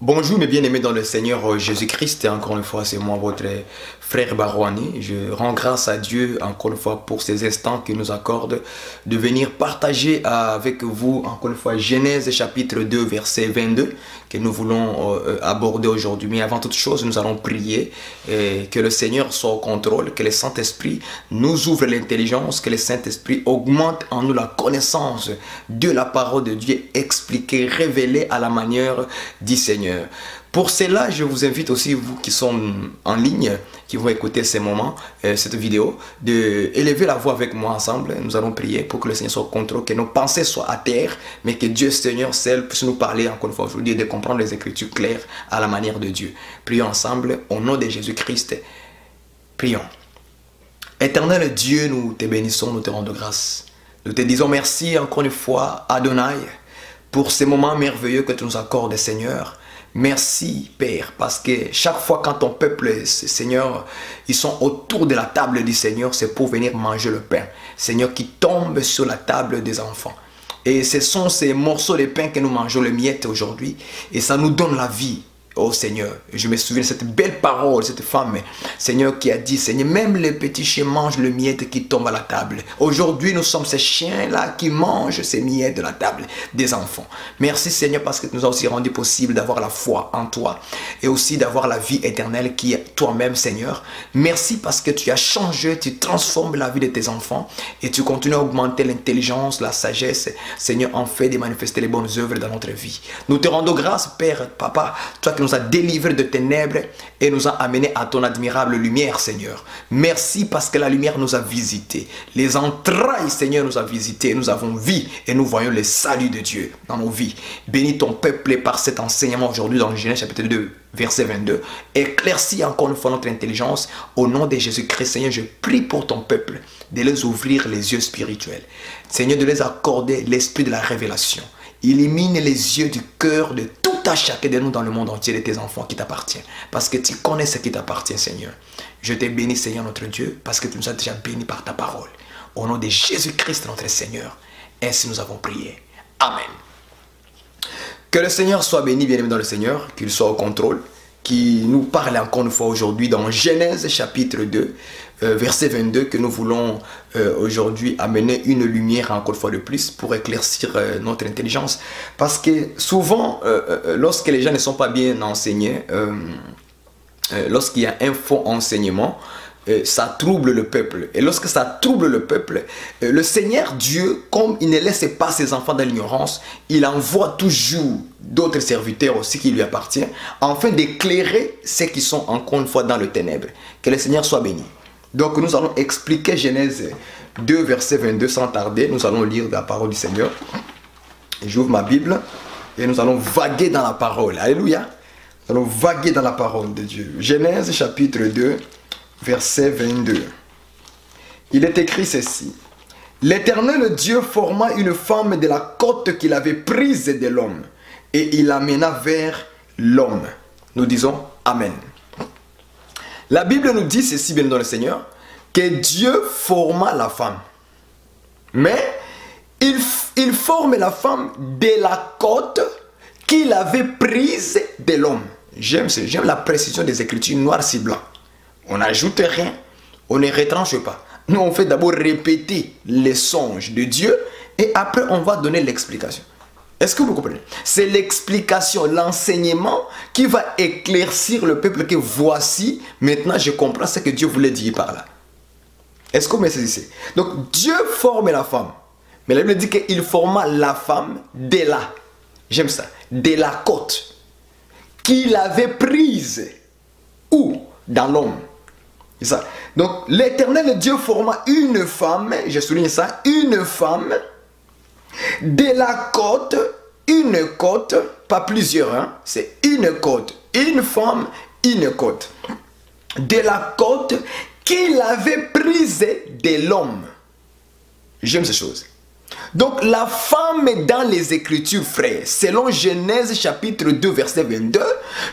Bonjour mes bien-aimés dans le Seigneur Jésus-Christ, et encore une fois c'est moi votre frère Barouani. Je rends grâce à Dieu encore une fois pour ces instants qu'il nous accorde de venir partager avec vous encore une fois Genèse chapitre 2 verset 22 que nous voulons aborder aujourd'hui. Mais avant toute chose nous allons prier que le Seigneur soit au contrôle, que le Saint-Esprit nous ouvre l'intelligence, que le Saint-Esprit augmente en nous la connaissance de la parole de Dieu expliquée, révélée à la manière du Seigneur. Pour cela, je vous invite aussi, vous qui sont en ligne, qui vont écouter ces moments, cette vidéo, d'élever la voix avec moi ensemble. Nous allons prier pour que le Seigneur soit au contrôle, que nos pensées soient à terre, mais que Dieu Seigneur seul puisse nous parler encore une fois aujourd'hui et de comprendre les Écritures claires à la manière de Dieu. Prions ensemble au nom de Jésus-Christ. Prions. Éternel Dieu, nous te bénissons, nous te rendons grâce. Nous te disons merci encore une fois, Adonai, pour ces moments merveilleux que tu nous accordes, Seigneur. Merci, Père, parce que chaque fois quand ton peuple, Seigneur, ils sont autour de la table du Seigneur, c'est pour venir manger le pain, Seigneur, qui tombe sur la table des enfants. Et ce sont ces morceaux de pain que nous mangeons, le miette aujourd'hui, et ça nous donne la vie. Oh Seigneur, je me souviens de cette belle parole, cette femme, Seigneur, qui a dit, Seigneur, même les petits chiens mangent le miette qui tombe à la table. Aujourd'hui, nous sommes ces chiens-là qui mangent ces miettes de la table des enfants. Merci Seigneur, parce que tu nous as aussi rendu possible d'avoir la foi en toi et aussi d'avoir la vie éternelle qui est toi-même, Seigneur. Merci parce que tu as changé, tu transformes la vie de tes enfants et tu continues à augmenter l'intelligence, la sagesse, Seigneur, en fait de manifester les bonnes œuvres dans notre vie. Nous te rendons grâce, Père, Papa, toi qui nous a délivrés de ténèbres et nous a amenés à ton admirable lumière, Seigneur. Merci parce que la lumière nous a visités. Les entrailles, Seigneur, nous a visités. Nous avons vu et nous voyons le salut de Dieu dans nos vies. Bénis ton peuple par cet enseignement aujourd'hui dans le Genèse chapitre 2, verset 22. Éclaircis encore une fois notre intelligence. Au nom de Jésus-Christ, Seigneur, je prie pour ton peuple de les ouvrir les yeux spirituels. Seigneur, de les accorder l'esprit de la révélation. Illumine les yeux du cœur de tout à chacun de nous dans le monde entier de tes enfants qui t'appartiennent. Parce que tu connais ce qui t'appartient, Seigneur. Je te bénis, Seigneur, notre Dieu, parce que tu nous as déjà bénis par ta parole. Au nom de Jésus-Christ, notre Seigneur, ainsi nous avons prié. Amen. Que le Seigneur soit béni, bien-aimé dans le Seigneur, qu'il soit au contrôle, qui nous parle encore une fois aujourd'hui dans Genèse chapitre 2, verset 22, que nous voulons aujourd'hui amener une lumière encore une fois de plus pour éclaircir notre intelligence. Parce que souvent, lorsque les gens ne sont pas bien enseignés, lorsqu'il y a un faux enseignement, ça trouble le peuple. Et lorsque ça trouble le peuple, le Seigneur Dieu, comme il ne laisse pas ses enfants dans l'ignorance, il envoie toujours d'autres serviteurs aussi qui lui appartiennent, afin d'éclairer ceux qui sont encore une fois dans le ténèbre. Que le Seigneur soit béni. Donc nous allons expliquer Genèse 2, verset 22 sans tarder. Nous allons lire la parole du Seigneur. J'ouvre ma Bible et nous allons vaguer dans la parole. Alléluia. Nous allons vaguer dans la parole de Dieu. Genèse chapitre 2, verset 22. Il est écrit ceci. L'Éternel Dieu forma une femme de la côte qu'il avait prise de l'homme et il l'amena vers l'homme. Nous disons Amen. La Bible nous dit ceci, bien dans le Seigneur, que Dieu forma la femme. Mais il forme la femme de la côte qu'il avait prise de l'homme. J'aime la précision des Écritures noir sur blanc. On n'ajoute rien, on ne retranche pas. Nous, on fait d'abord répéter les songes de Dieu et après, on va donner l'explication. Est-ce que vous comprenez? C'est l'explication, l'enseignement qui va éclaircir le peuple que voici, maintenant je comprends ce que Dieu voulait dire par là. Est-ce que vous me saisissez? Donc, Dieu forme la femme. Mais la Bible dit qu'il forma la femme de là. J'aime ça. De la côte. Qu'il avait prise. Où? Dans l'homme. C'est ça. Donc, l'Éternel Dieu forma une femme, je souligne ça, une femme de la côte, une côte, pas plusieurs, hein, c'est une côte, une femme, une côte. De la côte qu'il avait prise de l'homme. J'aime ces choses. Donc la femme dans les Écritures, frères, selon Genèse chapitre 2, verset 22,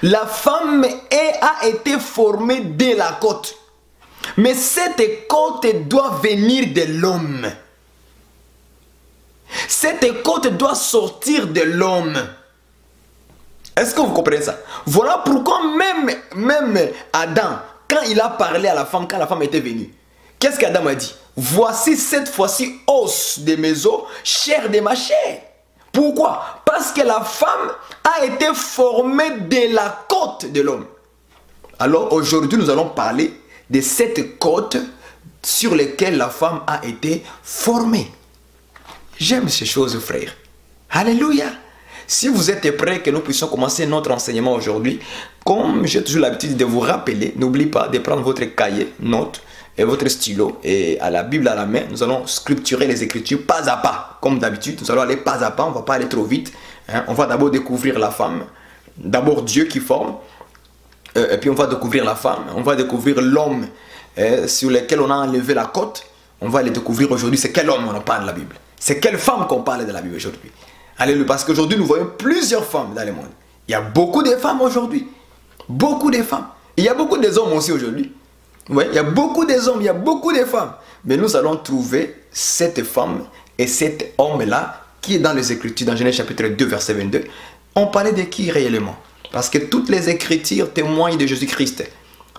la femme a été formée de la côte. Mais cette côte doit venir de l'homme. Cette côte doit sortir de l'homme. Est-ce que vous comprenez ça? Voilà pourquoi même Adam, quand il a parlé à la femme, quand la femme était venue, qu'est-ce qu'Adam a dit? Voici cette fois-ci os de mes os, chair de ma chair. Pourquoi? Parce que la femme a été formée de la côte de l'homme. Alors aujourd'hui, nous allons parler de cette côte sur laquelle la femme a été formée. J'aime ces choses, frères. Alléluia. Si vous êtes prêts que nous puissions commencer notre enseignement aujourd'hui, comme j'ai toujours l'habitude de vous rappeler, n'oubliez pas de prendre votre cahier, note et votre stylo et à la Bible à la main. Nous allons scripturer les Écritures pas à pas. Comme d'habitude, nous allons aller pas à pas, on ne va pas aller trop vite. On va d'abord découvrir la femme, d'abord Dieu qui forme, et puis on va découvrir la femme, on va découvrir l'homme sur lequel on a enlevé la côte. On va les découvrir aujourd'hui. C'est quel homme on en parle de la Bible? C'est quelle femme qu'on parle de la Bible aujourd'hui? Alléluia, parce qu'aujourd'hui nous voyons plusieurs femmes dans le monde. Il y a beaucoup de femmes aujourd'hui. Beaucoup de femmes. Il y a beaucoup d'hommes aussi aujourd'hui. Oui, il y a beaucoup d'hommes, il y a beaucoup de femmes. Mais nous allons trouver cette femme et cet homme-là qui est dans les Écritures, dans Genèse chapitre 2, verset 22. On parlait de qui réellement? Parce que toutes les Écritures témoignent de Jésus-Christ.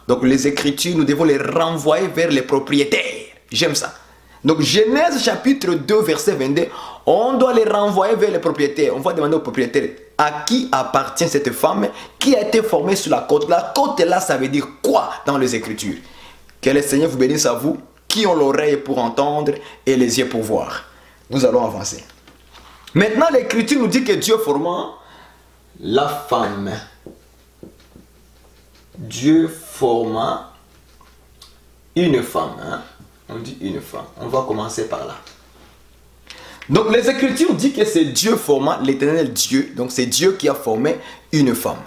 Donc les Écritures, nous devons les renvoyer vers les propriétaires. J'aime ça. Donc Genèse chapitre 2, verset 22, on doit les renvoyer vers les propriétaires. On va demander aux propriétaires à qui appartient cette femme qui a été formée sur la côte. La côte là, ça veut dire quoi dans les Écritures? Que le Seigneur vous bénisse à vous, qui ont l'oreille pour entendre et les yeux pour voir. Nous allons avancer. Maintenant, l'Écriture nous dit que Dieu forma la femme. Dieu forma une femme. Hein? On dit une femme. On va commencer par là. Donc les Écritures disent que c'est Dieu forma, l'éternel Dieu. Donc c'est Dieu qui a formé une femme.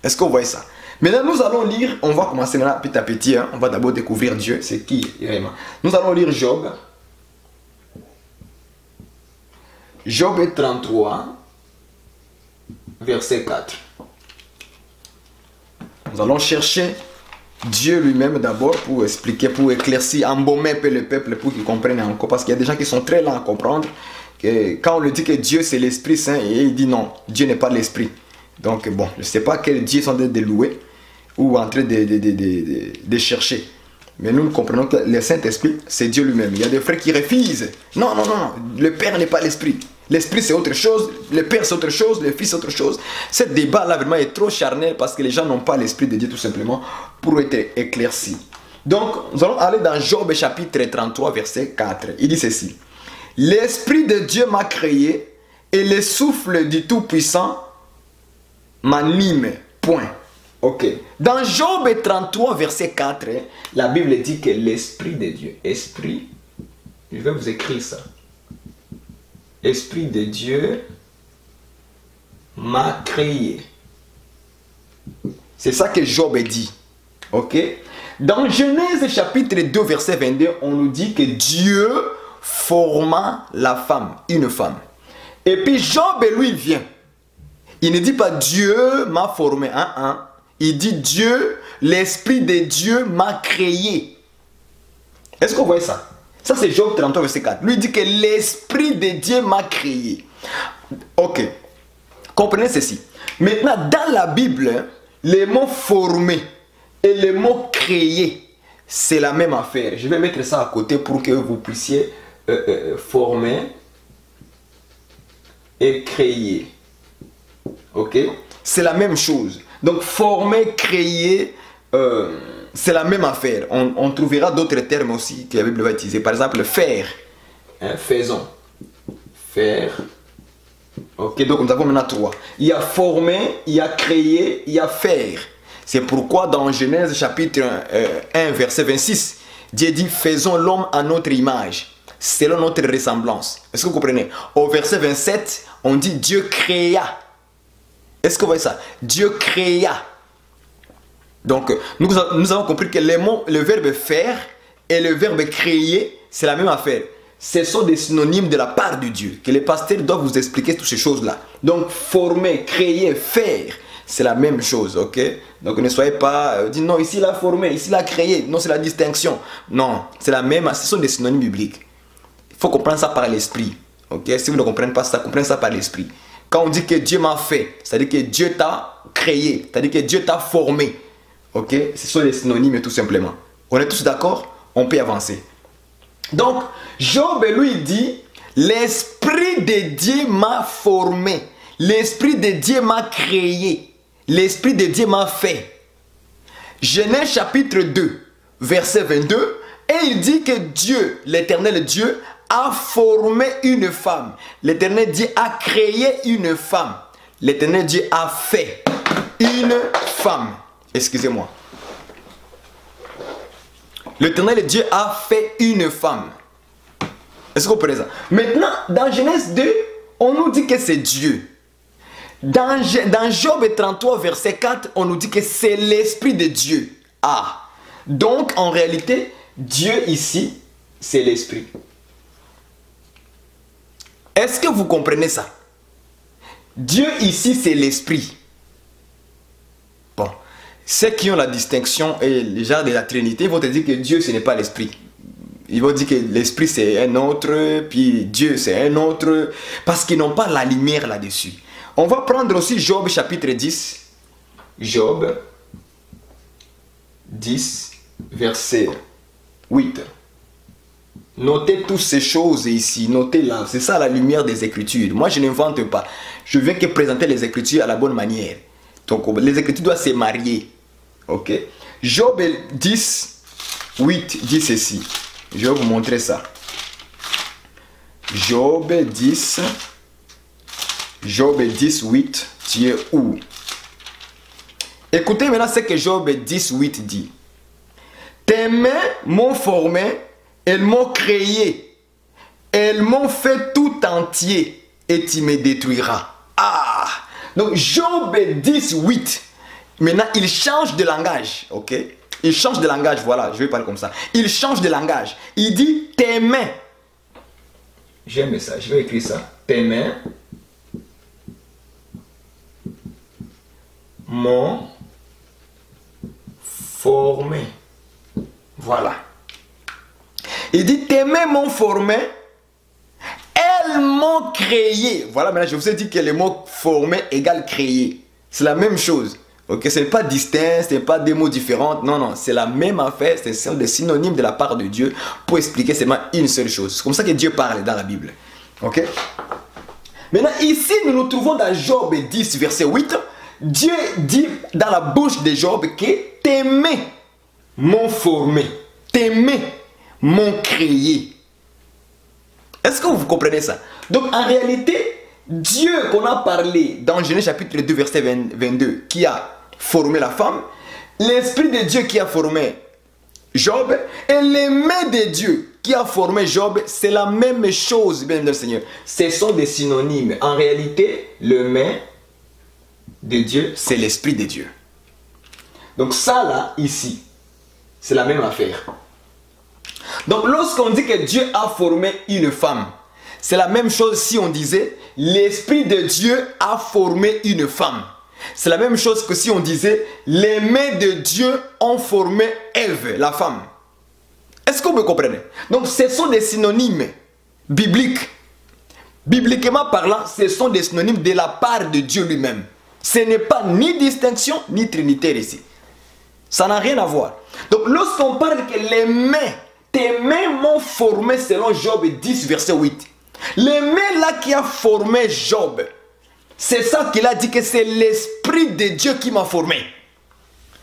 Est-ce que vous voyez ça? Maintenant nous allons lire, on va commencer maintenant petit à petit. Hein. On va d'abord découvrir Dieu. C'est qui vraiment? Nous allons lire Job. Job 33, verset 4. Nous allons chercher Dieu lui-même d'abord pour expliquer, pour éclaircir, embaumer un peu le peuple pour qu'ils comprennent encore. Parce qu'il y a des gens qui sont très lents à comprendre que quand on lui dit que Dieu c'est l'Esprit Saint, et il dit non, Dieu n'est pas l'Esprit. Donc bon, je ne sais pas quel Dieu sont en train de louer ou en train de chercher. Mais nous comprenons que le Saint-Esprit, c'est Dieu lui-même. Il y a des frères qui refusent. Non, non, non, le Père n'est pas l'Esprit. L'Esprit c'est autre chose, le Père c'est autre chose, le Fils c'est autre chose. Ce débat-là vraiment est trop charnel parce que les gens n'ont pas l'Esprit de Dieu tout simplement pour être éclaircis. Donc, nous allons aller dans Job chapitre 33, verset 4. Il dit ceci. L'Esprit de Dieu m'a créé et le souffle du Tout-Puissant m'anime. Point. Ok. Dans Job 33, verset 4, la Bible dit que l'Esprit de Dieu, Esprit, je vais vous écrire ça. Esprit de Dieu m'a créé. C'est ça que Job dit. Ok? Dans Genèse chapitre 2, verset 22, on nous dit que Dieu forma la femme, une femme. Et puis Job, lui, vient. Il ne dit pas Dieu m'a formé. Il dit Dieu, l'Esprit de Dieu m'a créé. Est-ce que vous voyez ça? Ça c'est Job 33 verset 4. Lui dit que l'Esprit de Dieu m'a créé. Ok. Comprenez ceci. Maintenant dans la Bible, les mots formé et les mots créé, c'est la même affaire. Je vais mettre ça à côté pour que vous puissiez former et créer. Ok. C'est la même chose. Donc former, créer, c'est la même affaire. On trouvera d'autres termes aussi que la Bible va utiliser. Par exemple, faire. Faisons. Faire. Ok, donc nous avons maintenant trois. Il y a former, il y a créer, il y a faire. C'est pourquoi dans Genèse chapitre 1, verset 26, Dieu dit, faisons l'homme à notre image, selon notre ressemblance. Est-ce que vous comprenez? Au verset 27, on dit Dieu créa. Est-ce que vous voyez ça? Dieu créa. Donc, nous avons compris que les mots, le verbe faire et le verbe créer, c'est la même affaire. Ce sont des synonymes de la part de Dieu. Que les pasteurs doivent vous expliquer toutes ces choses-là. Donc, former, créer, faire, c'est la même chose, ok? Donc, ne soyez pas... dites non, ici il a formé, ici il a créé. Non, c'est la distinction. Non, c'est la même... Ce sont des synonymes bibliques. Il faut comprendre ça par l'esprit. Ok? Si vous ne comprenez pas ça, comprenez ça par l'esprit. Quand on dit que Dieu m'a fait, c'est-à-dire que Dieu t'a créé, c'est-à-dire que Dieu t'a formé. Ok? Ce sont des synonymes tout simplement. On est tous d'accord? On peut avancer. Donc, Job lui dit, l'Esprit de Dieu m'a formé. L'Esprit de Dieu m'a créé. L'Esprit de Dieu m'a fait. Genèse chapitre 2, verset 22. Et il dit que Dieu, l'Éternel Dieu, a formé une femme. L'Éternel Dieu a créé une femme. L'Éternel Dieu a fait une femme. Excusez-moi. L'Éternel Dieu a fait une femme. Est-ce que vous comprenez ça? Maintenant, dans Genèse 2, on nous dit que c'est Dieu. Dans Job 33, verset 4, on nous dit que c'est l'Esprit de Dieu. Ah, donc en réalité, Dieu ici, c'est l'Esprit. Est-ce que vous comprenez ça? Dieu ici, c'est l'Esprit. Bon, ceux qui ont la distinction et le genre de la Trinité vont te dire que Dieu, ce n'est pas l'Esprit. Ils vont dire que l'Esprit, c'est un autre, puis Dieu, c'est un autre, parce qu'ils n'ont pas la lumière là-dessus. On va prendre aussi Job chapitre 10. Job 10, verset 8. Notez toutes ces choses ici, notez-là. C'est ça la lumière des Écritures. Moi, je n'invente pas. Je viens que présenter les Écritures à la bonne manière. Donc, les Écritures doivent se marier. Ok? Job 10, 8 dit ceci. Je vais vous montrer ça. Job 10, 8, tu es où? Écoutez maintenant ce que Job 10, 8 dit. Tes mains m'ont formé, elles m'ont créé, elles m'ont fait tout entier et tu me détruiras. Ah! Donc Job 10, 8. Maintenant, il change de langage, ok? Il change de langage, voilà, je vais parler comme ça. Il change de langage. Il dit tes mains. J'aime ça, je vais écrire ça. Tes mains m'ont formé. Voilà. Il dit tes mains m'ont formé. Elles m'ont créé. Voilà, maintenant je vous ai dit que le mot formé égale créé. C'est la même chose. Ok, ce n'est pas distinct, ce n'est pas des mots différents. Non, non, c'est la même affaire. Ce sont des synonymes de la part de Dieu pour expliquer seulement une seule chose. C'est comme ça que Dieu parle dans la Bible. Ok. Maintenant, ici, nous nous trouvons dans Job 10, verset 8. Dieu dit dans la bouche de Job que tes mains m'ont formé. Tes mains m'ont créé. Est-ce que vous comprenez ça? Donc, en réalité, Dieu qu'on a parlé dans Genèse chapitre 2, verset 22, qui a formé la femme, l'Esprit de Dieu qui a formé Job, et les mains de Dieu qui a formé Job, c'est la même chose, bien le Seigneur. Ce sont des synonymes. En réalité, le main de Dieu, c'est l'Esprit de Dieu. Donc ça là, ici, c'est la même affaire. Donc lorsqu'on dit que Dieu a formé une femme, c'est la même chose si on disait l'Esprit de Dieu a formé une femme. C'est la même chose que si on disait les mains de Dieu ont formé Ève, la femme. Est-ce que vous me comprenez? Donc ce sont des synonymes bibliques. Bibliquement parlant, ce sont des synonymes de la part de Dieu lui-même. Ce n'est pas ni distinction ni trinitaire ici. Ça n'a rien à voir. Donc lorsqu'on parle que les mains, tes mains m'ont formé selon Job 10 verset 8. Les mains là qui a formé Job, c'est ça qu'il a dit que c'est l'Esprit de Dieu qui m'a formé.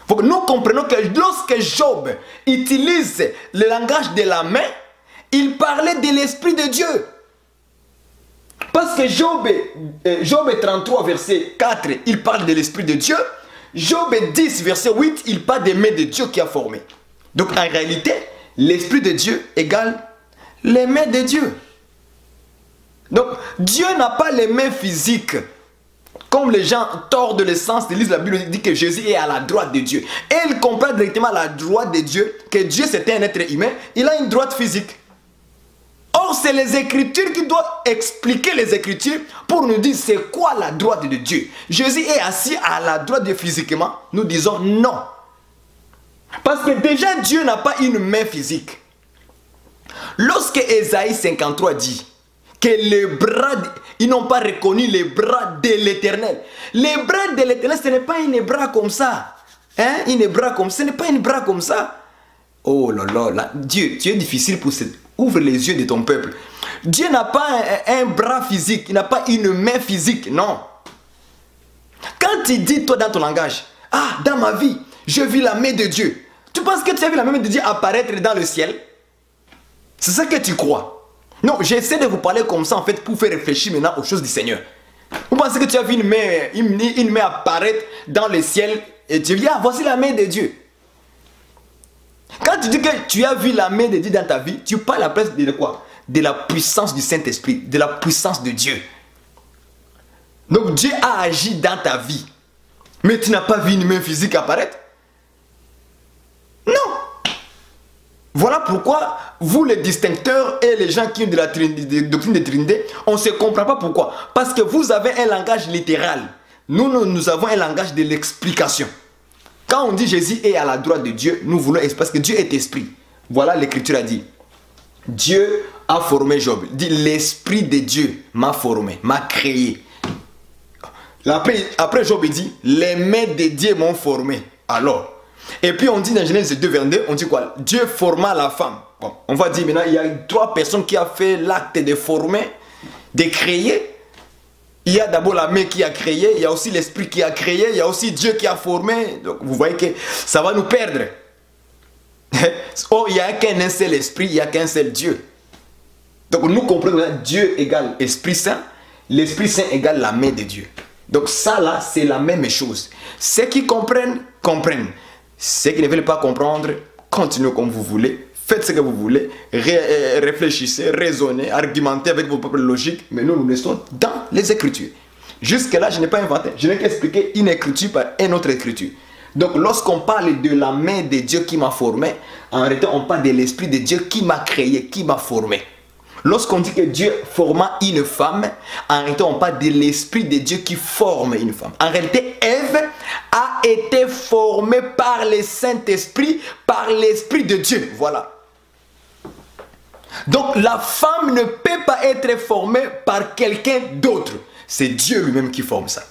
Faut que nous comprenons que lorsque Job utilise le langage de la main, il parlait de l'Esprit de Dieu. Parce que Job 33 verset 4, il parle de l'Esprit de Dieu. Job 10 verset 8, il parle des mains de Dieu qui a formé. Donc en réalité, l'Esprit de Dieu égale les mains de Dieu. Donc Dieu n'a pas les mains physiques. Comme les gens tordent le sens, ils lisent la Bible, ils disent que Jésus est à la droite de Dieu. Et ils comprennent directement à la droite de Dieu que Dieu c'était un être humain. Il a une droite physique. Or, c'est les Écritures qui doivent expliquer les Écritures pour nous dire c'est quoi la droite de Dieu. Jésus est assis à la droite de Dieu physiquement. Nous disons non. Parce que déjà Dieu n'a pas une main physique. Lorsque Ésaïe 53 dit que les bras, ils n'ont pas reconnu les bras de l'Éternel. Les bras de l'Éternel, ce n'est pas un bras comme ça. Hein? Un bras comme ça, ce n'est pas un bras comme ça. Oh là là, là. Dieu, tu es difficile pour ça. Ouvre les yeux de ton peuple. Dieu n'a pas un bras physique, il n'a pas une main physique, non. Quand tu dis, toi, dans ton langage, ah, dans ma vie, je vis la main de Dieu. Tu penses que tu as vu la main de Dieu apparaître dans le ciel? C'est ça que tu crois? Non, j'essaie de vous parler comme ça, en fait, pour faire réfléchir maintenant aux choses du Seigneur. Vous pensez que tu as vu une main apparaître dans le ciel et tu dis, ah, voici la main de Dieu. Quand tu dis que tu as vu la main de Dieu dans ta vie, tu parles à la place de quoi? De la puissance du Saint-Esprit, de la puissance de Dieu. Donc Dieu a agi dans ta vie. Mais tu n'as pas vu une main physique apparaître? Non. Voilà pourquoi vous les distincteurs et les gens qui ont de la doctrine de Trinité, on ne se comprend pas pourquoi. Parce que vous avez un langage littéral. Nous avons un langage de l'explication. Quand on dit Jésus est à la droite de Dieu, nous voulons parce que Dieu est esprit. Voilà, l'Écriture a dit. Dieu a formé Job. Il dit l'Esprit de Dieu m'a formé, m'a créé. Après Job dit les mains de Dieu m'ont formé. Alors, et puis on dit dans Genèse 2, 22, on dit quoi? Dieu forma la femme. Bon, on va dire maintenant, il y a 3 personnes qui ont fait l'acte de former, de créer. Il y a d'abord la main qui a créé, il y a aussi l'esprit qui a créé, il y a aussi Dieu qui a formé. Donc vous voyez que ça va nous perdre. Oh, il n'y a qu'un seul esprit, il n'y a qu'un seul Dieu. Donc nous comprenons que Dieu égale Esprit Saint, l'Esprit Saint égale la main de Dieu. Donc ça là, c'est la même chose. Ceux qui comprennent, comprennent. Ceux qui ne veulent pas comprendre, continuez comme vous voulez. Faites ce que vous voulez, réfléchissez, raisonnez, argumentez avec vos propres logiques, mais nous restons dans les Écritures. Jusque-là, je n'ai pas inventé, je n'ai qu'expliqué une écriture par une autre écriture. Donc, lorsqu'on parle de la main de Dieu qui m'a formé, en réalité, on parle de l'Esprit de Dieu qui m'a créé, qui m'a formé. Lorsqu'on dit que Dieu forma une femme, en réalité, on parle de l'Esprit de Dieu qui forme une femme. En réalité, Ève a été formée par le Saint-Esprit, par l'Esprit de Dieu. Voilà. Donc la femme ne peut pas être formée par quelqu'un d'autre. C'est Dieu lui-même qui forme ça.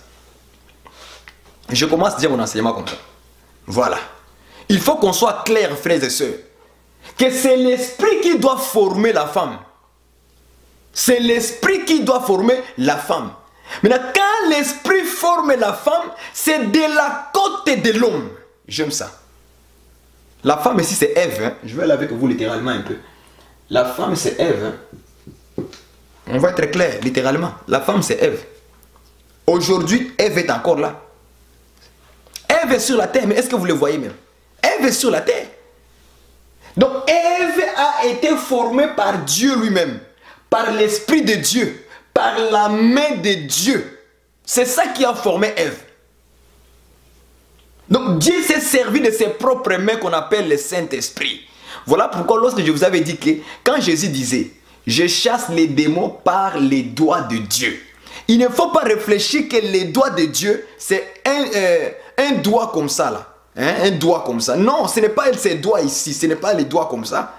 Je commence déjà mon enseignement comme ça. Voilà. Il faut qu'on soit clair, frères et sœurs, que c'est l'esprit qui doit former la femme. C'est l'esprit qui doit former la femme. Maintenant, quand l'esprit forme la femme, c'est de la côté de l'homme. J'aime ça. La femme ici, c'est Ève. Hein. Je vais aller avec vous littéralement un peu. La femme, c'est Ève. Hein. On va être clair, littéralement. La femme, c'est Ève. Aujourd'hui, Ève est encore là. Ève est sur la terre, mais est-ce que vous le voyez même? Ève est sur la terre. Donc, Ève a été formée par Dieu lui-même, par l'Esprit de Dieu, par la main de Dieu. C'est ça qui a formé Ève. Donc, Dieu s'est servi de ses propres mains qu'on appelle le Saint-Esprit. Voilà pourquoi lorsque je vous avais dit que quand Jésus disait « Je chasse les démons par les doigts de Dieu », il ne faut pas réfléchir que les doigts de Dieu, c'est un doigt comme ça là. Hein, un doigt comme ça. Non, ce n'est pas ces doigts ici, ce n'est pas les doigts comme ça.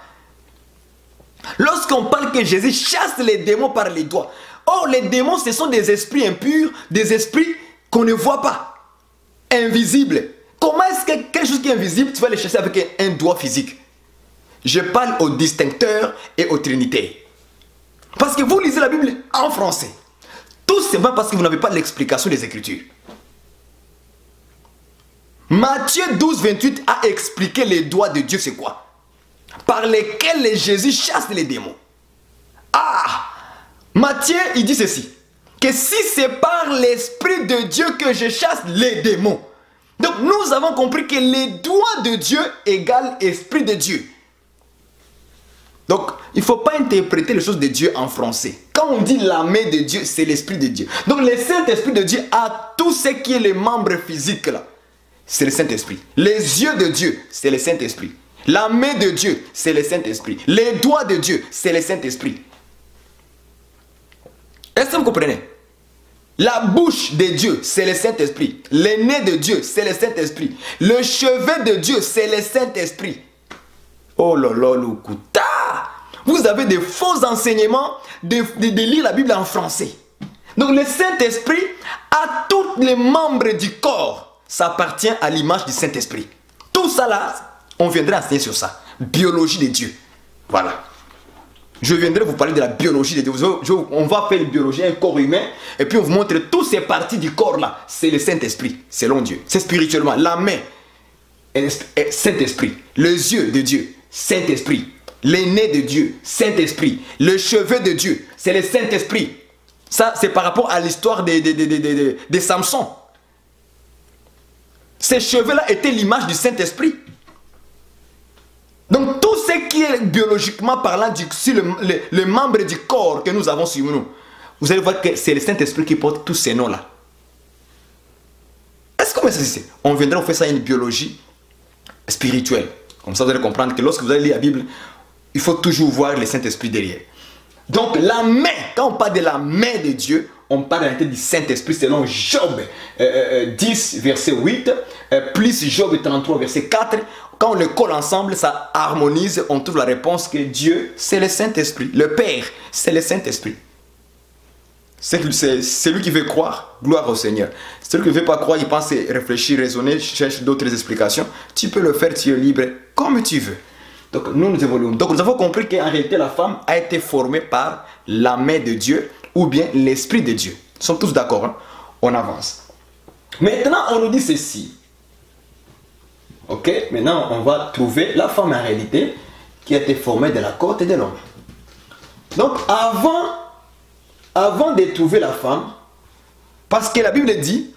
Lorsqu'on parle que Jésus chasse les démons par les doigts, or les démons ce sont des esprits impurs, des esprits qu'on ne voit pas, invisibles. Comment est-ce que quelque chose qui est invisible, tu vas les chasser avec un doigt physique? Je parle aux distincteurs et aux trinitaires. Parce que vous lisez la Bible en français. Tout simplement parce que vous n'avez pas l'explication des Écritures. Matthieu 12, 28 a expliqué les doigts de Dieu, c'est quoi? Par lesquels Jésus chasse les démons. Ah! Matthieu, il dit ceci. Que si c'est par l'Esprit de Dieu que je chasse les démons. Donc nous avons compris que les doigts de Dieu égale Esprit de Dieu. Donc, il ne faut pas interpréter les choses de Dieu en français. Quand on dit la main de Dieu, c'est l'Esprit de Dieu. Donc, le Saint-Esprit de Dieu a tout ce qui est les membres physiques là. C'est le Saint-Esprit. Les yeux de Dieu, c'est le Saint-Esprit. La main de Dieu, c'est le Saint-Esprit. Les doigts de Dieu, c'est le Saint-Esprit. Est-ce que vous comprenez? La bouche de Dieu, c'est le Saint-Esprit. Le nez de Dieu, c'est le Saint-Esprit. Le cheveu de Dieu, c'est le Saint-Esprit. Oh là là, Lukuta! Vous avez des faux enseignements de lire la Bible en français. Donc le Saint-Esprit a tous les membres du corps. Ça appartient à l'image du Saint-Esprit. Tout ça là, on viendra enseigner sur ça. Biologie de Dieu. Voilà. Je viendrai vous parler de la biologie de Dieu. On va faire la biologie, un corps humain. Et puis on vous montre toutes ces parties du corps là. C'est le Saint-Esprit, selon Dieu. C'est spirituellement. La main, Saint-Esprit. Les yeux de Dieu, Saint-Esprit. Les nez de Dieu, Saint-Esprit. Le cheveu de Dieu, c'est le Saint-Esprit. Ça, c'est par rapport à l'histoire de Samson. Ces cheveux-là étaient l'image du Saint-Esprit. Donc, tout ce qui est biologiquement parlant sur le membre du corps que nous avons sur nous, vous allez voir que c'est le Saint-Esprit qui porte tous ces noms-là. Est-ce que ça c'est? On viendra faire ça une biologie spirituelle. Comme ça, vous allez comprendre que lorsque vous allez lire la Bible, il faut toujours voir le Saint-Esprit derrière. Donc, la main, quand on parle de la main de Dieu, on parle en réalité du Saint-Esprit selon Job 10, verset 8, plus Job 33, verset 4. Quand on le colle ensemble, ça harmonise, on trouve la réponse que Dieu, c'est le Saint-Esprit. Le Père, c'est le Saint-Esprit. C'est lui qui veut croire, gloire au Seigneur. Celui qui ne veut pas croire, il pense réfléchir, raisonner, cherche d'autres explications. Tu peux le faire, tu es libre, comme tu veux. Donc nous évoluons. Donc nous avons compris qu'en réalité la femme a été formée par la main de Dieu ou bien l'Esprit de Dieu. Nous sommes tous d'accord, hein? On avance. Maintenant on nous dit ceci. Ok, maintenant on va trouver la femme en réalité qui a été formée de la côte de l'homme. Donc avant de trouver la femme, parce que la Bible dit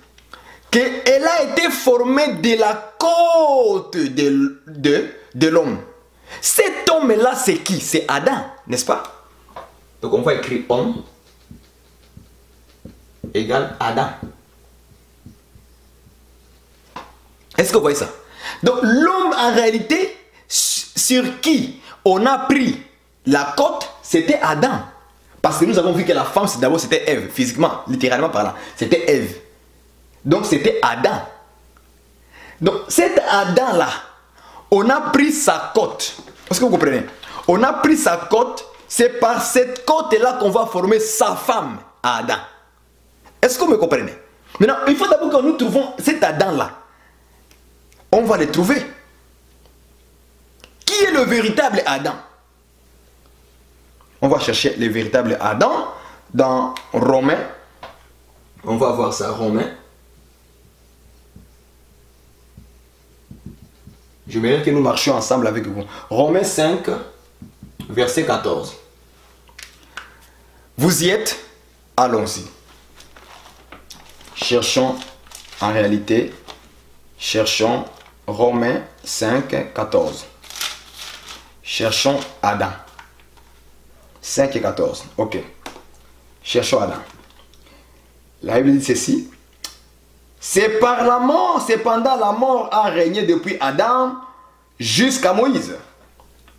qu'elle a été formée de la côte de l'homme. Cet homme-là, c'est qui? C'est Adam, n'est-ce pas? Donc on va écrire homme égale Adam. Est-ce que vous voyez ça? Donc l'homme en réalité, sur qui on a pris la côte, c'était Adam. Parce que nous avons vu que la femme, d'abord c'était Ève, physiquement, littéralement parlant. C'était Ève. Donc c'était Adam. Donc cet Adam-là, on a pris sa côte. Est-ce que vous comprenez? On a pris sa côte, c'est par cette côte-là qu'on va former sa femme, Adam. Est-ce que vous me comprenez? Maintenant, il faut d'abord que nous trouvons cet Adam-là. On va le trouver. Qui est le véritable Adam? On va chercher le véritable Adam dans Romains. On va voir ça, Romains. Je veux que nous marchions ensemble avec vous. Romains 5, verset 14. Vous y êtes? Allons-y. Cherchons en réalité. Cherchons Romains 5, 14. Cherchons Adam. 5 et 14. Ok. Cherchons Adam. La Bible dit ceci. C'est par la mort, cependant la mort a régné depuis Adam jusqu'à Moïse.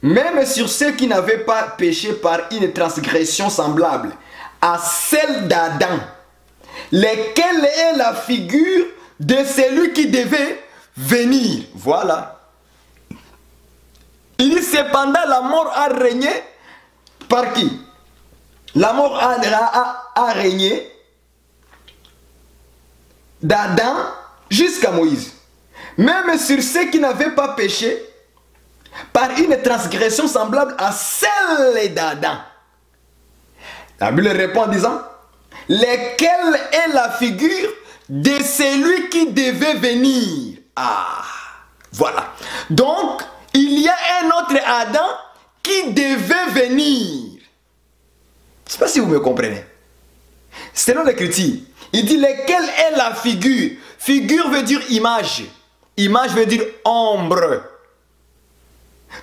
Même sur ceux qui n'avaient pas péché par une transgression semblable à celle d'Adam, lequel est la figure de celui qui devait venir. Voilà. Il dit cependant la mort a régné par qui? La mort a régné d'Adam jusqu'à Moïse. Même sur ceux qui n'avaient pas péché par une transgression semblable à celle d'Adam. La Bible répond en disant, lequel est la figure de celui qui devait venir. Ah, voilà. Donc, il y a un autre Adam qui devait venir. Je ne sais pas si vous me comprenez. Selon l'Écriture, il dit lequel est la figure. Figure veut dire image. Image veut dire ombre.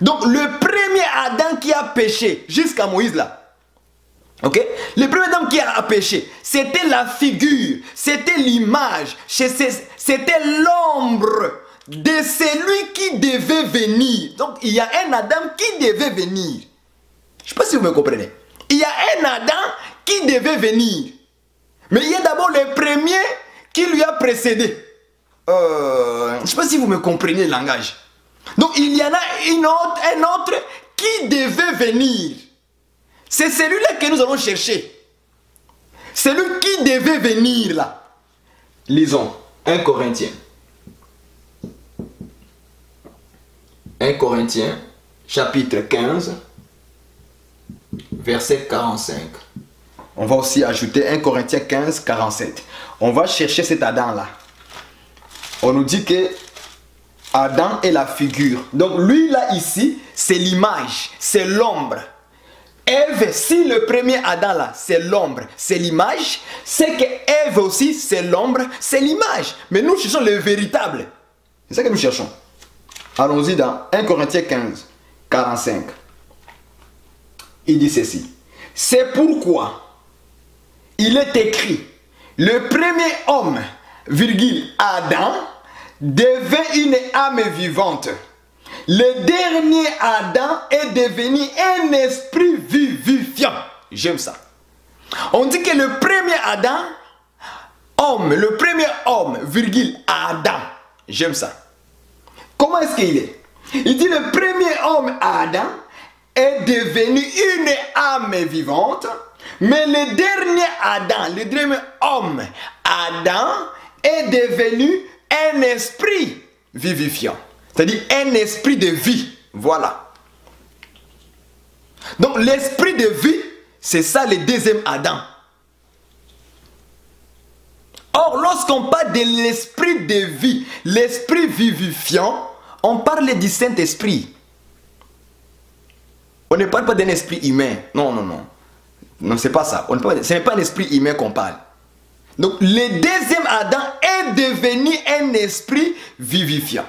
Donc le premier Adam qui a péché jusqu'à Moïse là. Ok? Le premier Adam qui a péché, c'était la figure, c'était l'image, c'était l'ombre de celui qui devait venir. Donc il y a un Adam qui devait venir. Je ne sais pas si vous me comprenez. Il y a un Adam qui devait venir. Mais il y a d'abord le premier qui lui a précédé. Je ne sais pas si vous me comprenez le langage. Donc il y en a un autre qui devait venir. C'est celui-là que nous allons chercher. Celui qui devait venir là. Lisons 1 Corinthiens. 1 Corinthiens, chapitre 15, verset 45. On va aussi ajouter 1 Corinthiens 15, 47. On va chercher cet Adam-là. On nous dit que Adam est la figure. Donc lui là ici, c'est l'image, c'est l'ombre. Ève, si le premier Adam là, c'est l'ombre, c'est l'image, c'est que Ève aussi, c'est l'ombre, c'est l'image. Mais nous cherchons le véritable. C'est ça que nous cherchons. Allons-y dans 1 Corinthiens 15, 45. Il dit ceci. C'est pourquoi il est écrit, le premier homme, virgule, Adam, devint une âme vivante. Le dernier Adam est devenu un esprit vivifiant. J'aime ça. On dit que le premier Adam, homme, le premier homme, virgule, Adam. J'aime ça. Comment est-ce qu'il est? Il dit le premier homme, Adam, est devenu une âme vivante. Mais le dernier Adam, le dernier homme, Adam, est devenu un esprit vivifiant. C'est-à-dire un esprit de vie. Voilà. Donc l'esprit de vie, c'est ça le deuxième Adam. Or, lorsqu'on parle de l'esprit de vie, l'esprit vivifiant, on parle du Saint-Esprit. On ne parle pas d'un esprit humain. Non, non, non. Non, c'est pas ça. Ce n'est pas un esprit humain qu'on parle. Donc, le deuxième Adam est devenu un esprit vivifiant.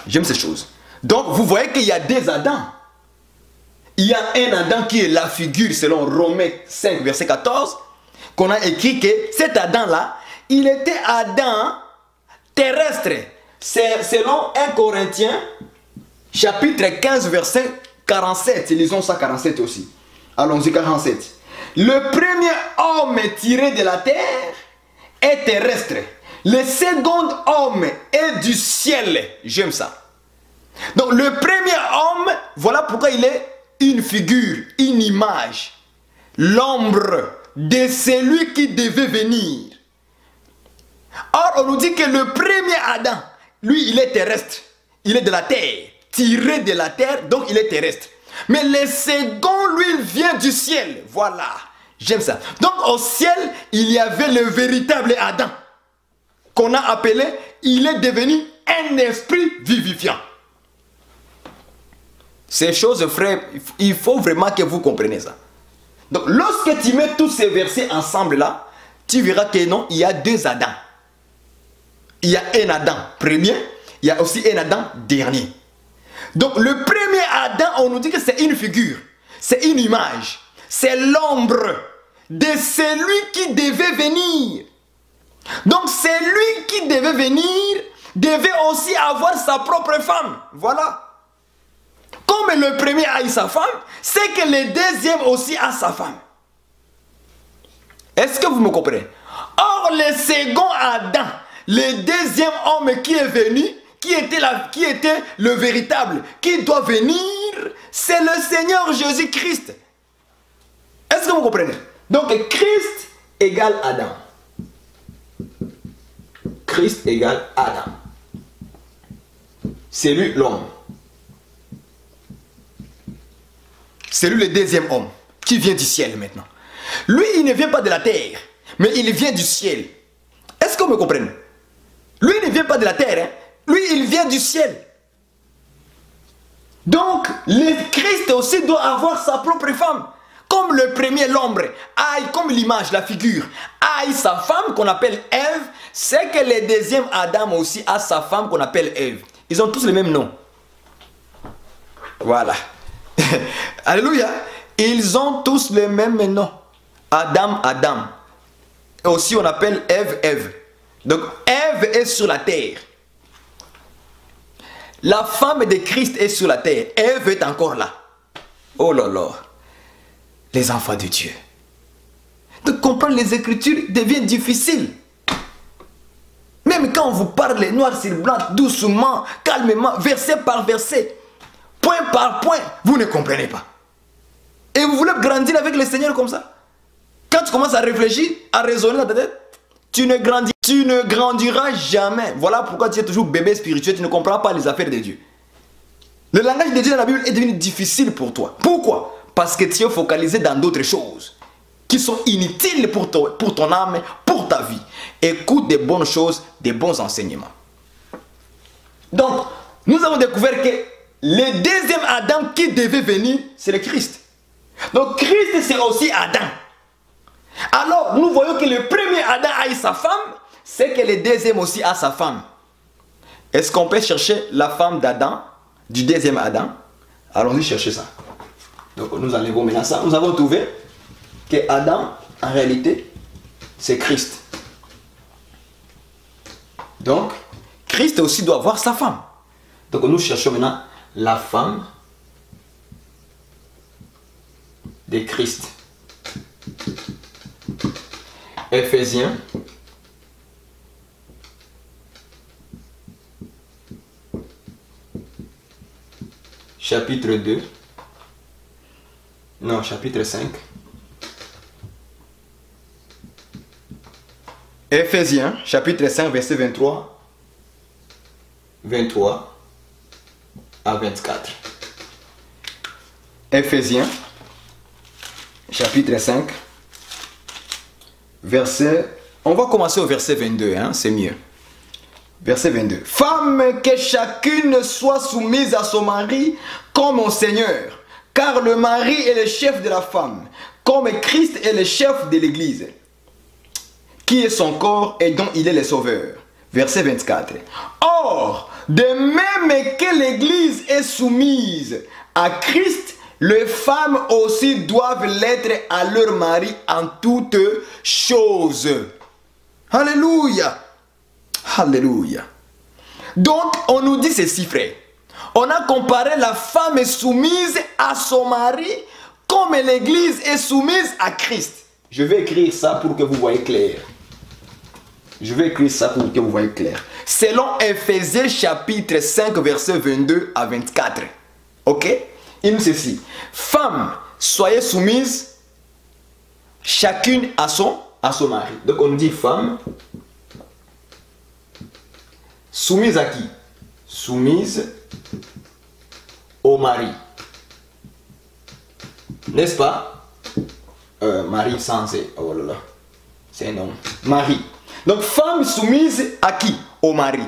J'aime ces choses. Donc, vous voyez qu'il y a deux Adams. Il y a un Adam qui est la figure, selon Romains 5, verset 14, qu'on a écrit que cet Adam-là, il était Adam terrestre. C'est selon 1 Corinthiens, chapitre 15, verset 47. Lisons ça, 47 aussi. Allons-y, 47. Le premier homme tiré de la terre est terrestre. Le second homme est du ciel. J'aime ça. Donc le premier homme, voilà pourquoi il est une figure, une image. L'ombre de celui qui devait venir. Or, on nous dit que le premier Adam, lui, il est terrestre. Il est de la terre. Tiré de la terre, donc il est terrestre. Mais le second, lui, il vient du ciel. Voilà. J'aime ça. Donc au ciel, il y avait le véritable Adam. Qu'on a appelé, il est devenu un esprit vivifiant. Ces choses, frère, il faut vraiment que vous compreniez ça. Donc, lorsque tu mets tous ces versets ensemble là, tu verras que non, il y a deux Adams. Il y a un Adam premier, il y a aussi un Adam dernier. Donc, le premier Adam, on nous dit que c'est une figure, c'est une image, c'est l'ombre de celui qui devait venir. Donc, celui qui devait venir devait aussi avoir sa propre femme. Voilà. Comme le premier a eu sa femme, c'est que le deuxième aussi a sa femme. Est-ce que vous me comprenez? Or, le second Adam, le deuxième homme qui est venu, qui était le véritable, qui doit venir, c'est le Seigneur Jésus-Christ. Est-ce que vous comprenez? Donc, Christ égale Adam. Christ égale Adam. C'est lui l'homme. C'est lui le deuxième homme qui vient du ciel maintenant. Lui, il ne vient pas de la terre, mais il vient du ciel. Est-ce que vous me comprenez? Lui, il ne vient pas de la terre, hein? Lui, il vient du ciel. Donc, le Christ aussi doit avoir sa propre femme. Comme le premier, l'ombre, aille comme l'image, la figure, aille sa femme qu'on appelle Ève, c'est que le deuxième Adam aussi a sa femme qu'on appelle Ève. Ils ont tous le même nom. Voilà. Alléluia. Ils ont tous le même nom. Adam, Adam. Et aussi on appelle Ève, Ève. Donc Ève est sur la terre. La femme de Christ est sur la terre. Ève est encore là. Oh là là. Les enfants de Dieu. De comprendre les Écritures devient difficile. Même quand on vous parle noir sur blanc, doucement, calmement, verset par verset, point par point, vous ne comprenez pas. Et vous voulez grandir avec le Seigneur comme ça? Quand tu commences à réfléchir, à raisonner dans ta tête, tu ne grandiras jamais. Voilà pourquoi tu es toujours bébé spirituel, tu ne comprends pas les affaires de Dieu. Le langage de Dieu dans la Bible est devenu difficile pour toi. Pourquoi? Parce que tu es focalisé dans d'autres choses qui sont inutiles pour ton âme, pour ta vie. Écoute des bonnes choses, des bons enseignements. Donc, nous avons découvert que le deuxième Adam qui devait venir, c'est le Christ. Donc, Christ, c'est aussi Adam. Alors, nous voyons que le premier Adam a eu sa femme, c'est que le deuxième aussi a sa femme. Est-ce qu'on peut chercher la femme d'Adam, du deuxième Adam? Allons-y chercher ça. Donc, nous enlevons maintenant ça. Nous avons trouvé que Adam, en réalité, c'est Christ. Donc, Christ aussi doit avoir sa femme. Donc, nous cherchons maintenant la femme de Christ. Éphésiens chapitre 2. Non, chapitre 5. Éphésiens chapitre 5 verset 23 à 24. Éphésiens chapitre 5 verset... On va commencer au verset 22, hein, c'est mieux. Verset 22. Femme, que chacune soit soumise à son mari comme au Seigneur, car le mari est le chef de la femme, comme Christ est le chef de l'Église, qui est son corps et dont il est le sauveur. Verset 24. Or, de même que l'Église est soumise à Christ, les femmes aussi doivent l'être à leur mari en toutes choses. Alléluia. Alléluia. Donc, on nous dit ceci, frère. On a comparé la femme soumise à son mari comme l'Église est soumise à Christ. Je vais écrire ça pour que vous voyez clair. Je vais écrire ça pour que vous voyez clair. Selon Éphésiens chapitre 5, verset 22 à 24. Ok? Il dit ceci. Femmes, soyez soumises chacune à son mari. Donc on dit femme. Soumise à qui? Soumise au mari. N'est-ce pas? Mari sans... Oh là là. C'est un homme. Mari. Donc femme soumise à qui? Au mari.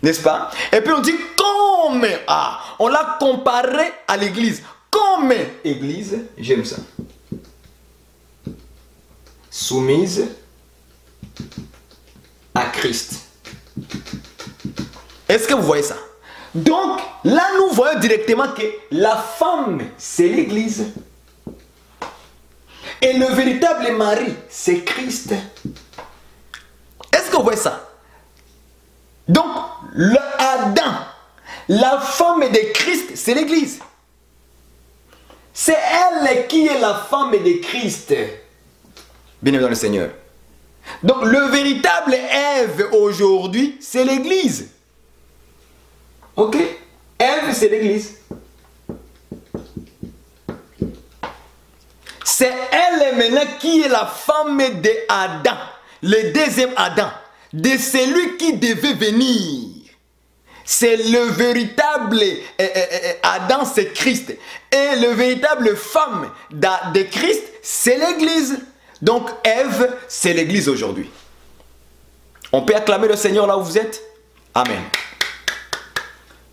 N'est-ce pas? Et puis on dit comme... Ah, on l'a comparé à l'église. Comme église, j'aime ça. Soumise à Christ. Est-ce que vous voyez ça? Donc, là, nous voyons directement que la femme, c'est l'église. Et le véritable mari, c'est Christ. Est-ce que vous voyez ça? Donc, le Adam, la femme de Christ, c'est l'église. C'est elle qui est la femme de Christ. Bien-aimé dans le Seigneur. Donc, le véritable Ève aujourd'hui, c'est l'église. Ok? Ève, c'est l'église. C'est elle maintenant qui est la femme de Adam. Le deuxième Adam. De celui qui devait venir. C'est le véritable Adam, c'est Christ. Et le véritable femme de Christ, c'est l'église. Donc Ève, c'est l'église aujourd'hui. On peut acclamer le Seigneur là où vous êtes? Amen.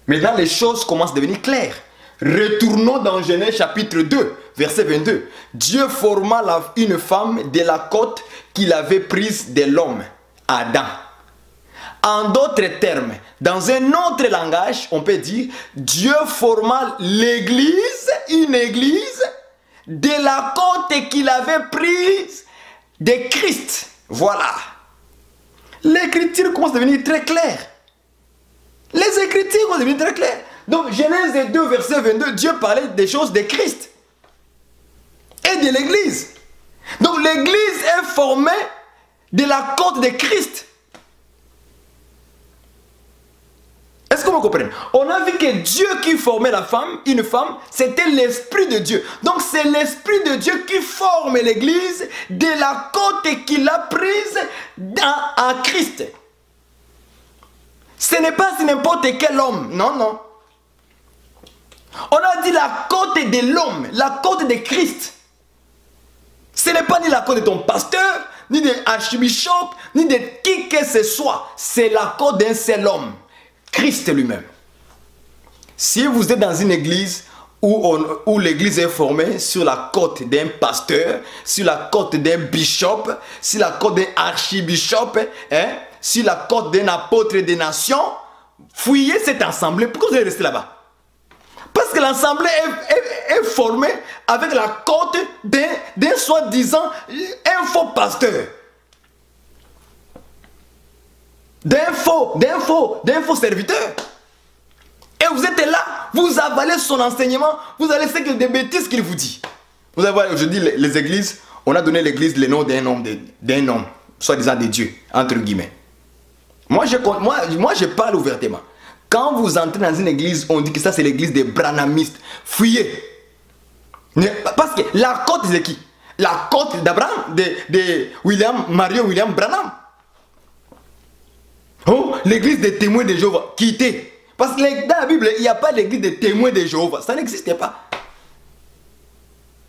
Maintenant, les choses commencent à devenir claires. Retournons dans Genèse chapitre 2, verset 22. Dieu forma une femme de la côte qu'il avait prise de l'homme, Adam. En d'autres termes, dans un autre langage, on peut dire Dieu forma l'église, une église, de la côte qu'il avait prise de Christ. Voilà. L'écriture commence à devenir très claire. Les écritures vont devenir très claires. Donc, Genèse 2, verset 22, Dieu parlait des choses de Christ et de l'église. Donc, l'église est formée de la côte de Christ. Est-ce que vous comprenne. On a vu que Dieu qui formait la femme, une femme, c'était l'Esprit de Dieu. Donc c'est l'Esprit de Dieu qui forme l'Église de la côte qu'il a prise à Christ. Ce n'est pas n'importe quel homme, non, non. On a dit la côte de l'homme, la côte de Christ. Ce n'est pas ni la côte de ton pasteur, ni de archbishop, ni de qui que ce soit. C'est la côte d'un seul homme, Christ lui-même. Si vous êtes dans une église où l'église est formée sur la côte d'un pasteur, sur la côte d'un bishop, sur la côte d'un archbishop, sur la côte d'un apôtre des nations, fouillez cette assemblée. Pourquoi vous allez rester là-bas? Parce que l'assemblée est formée avec la côte d'un soi-disant un faux pasteur. D'un faux serviteur. Et vous êtes là, vous avalez son enseignement, vous allez faire que des bêtises qu'il vous dit. Vous avez, je dis les églises, on a donné l'église le nom d'un homme, soi-disant de Dieu, entre guillemets. Moi je parle ouvertement. Quand vous entrez dans une église, on dit que ça c'est l'église des branhamistes. Fuyez. Parce que la côte c'est qui? La côte d'Abraham, de Mario William Branham. Oh, l'église des témoins de Jéhovah. Quittez. Parce que dans la Bible, il n'y a pas l'église des témoins de Jéhovah. Ça n'existait pas.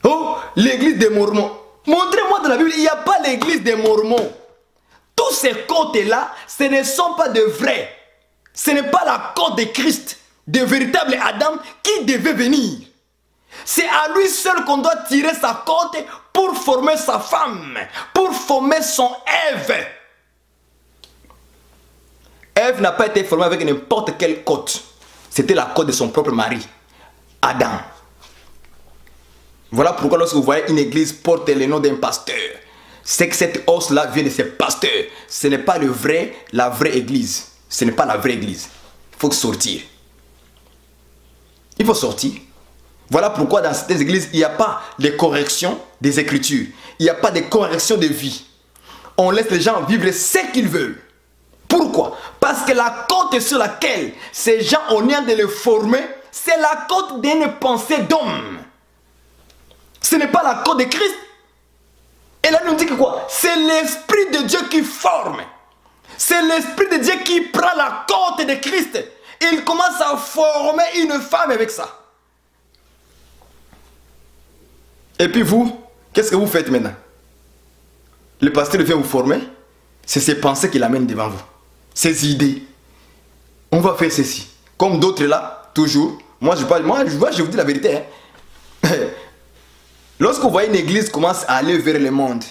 Oh, l'église des Mormons. Montrez-moi dans la Bible, il n'y a pas l'église des Mormons. Tous ces côtés-là, ce ne sont pas de vrais. Ce n'est pas la côte de Christ, de véritable Adam, qui devait venir. C'est à lui seul qu'on doit tirer sa côte pour former sa femme, pour former son Ève. Ève n'a pas été formée avec n'importe quelle côte. C'était la côte de son propre mari, Adam. Voilà pourquoi lorsque vous voyez une église porter le nom d'un pasteur, c'est que cette os-là vient de ces pasteurs. Ce n'est pas la vraie église. Ce n'est pas la vraie église. Il faut sortir. Il faut sortir. Voilà pourquoi dans cette église, il n'y a pas de correction des Écritures. Il n'y a pas de correction de vie. On laisse les gens vivre ce qu'ils veulent. Pourquoi? Parce que la côte sur laquelle ces gens ont l'air de les former, c'est la côte d'une pensée d'homme. Ce n'est pas la côte de Christ. Et là, nous dit que quoi? C'est l'Esprit de Dieu qui forme. C'est l'Esprit de Dieu qui prend la côte de Christ. Et il commence à former une femme avec ça. Et puis vous, qu'est-ce que vous faites maintenant? Le pasteur vient vous former. C'est ses pensées qu'il amène devant vous. Ses idées. On va faire ceci. Comme d'autres là, toujours. Moi, je vous dis la vérité. Hein. Lorsque vous voyez une église commence à aller vers le monde,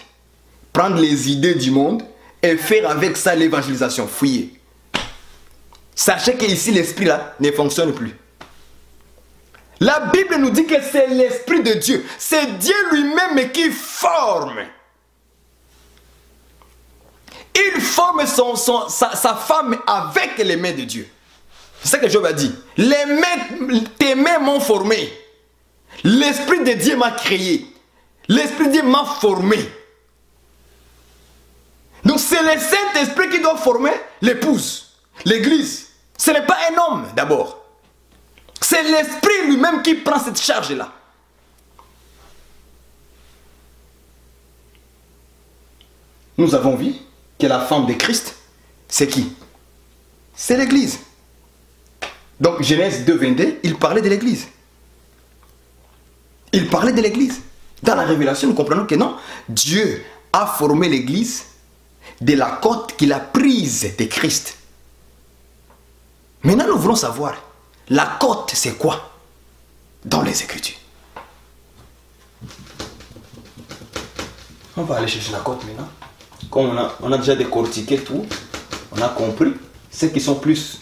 prendre les idées du monde et faire avec ça l'évangélisation, fouillez. Sachez qu'ici, l'esprit là ne fonctionne plus. La Bible nous dit que c'est l'Esprit de Dieu. C'est Dieu lui-même qui forme. Il forme sa femme avec les mains de Dieu. C'est ça que Job a dit. Tes mains m'ont formé. L'Esprit de Dieu m'a créé. L'Esprit de Dieu m'a formé. Donc c'est le Saint-Esprit qui doit former l'épouse, l'église. Ce n'est pas un homme d'abord. C'est l'Esprit lui-même qui prend cette charge-là. Nous avons vu que la femme de Christ, c'est qui? C'est l'église. Donc Genèse 2, 22, il parlait de l'église. Il parlait de l'église. Dans la révélation, nous comprenons que non, Dieu a formé l'église de la côte qu'il a prise de Christ. Maintenant, nous voulons savoir, la côte, c'est quoi dans les Écritures? On va aller chercher la côte maintenant. Comme on a déjà décortiqué tout, on a compris. Ceux qui sont plus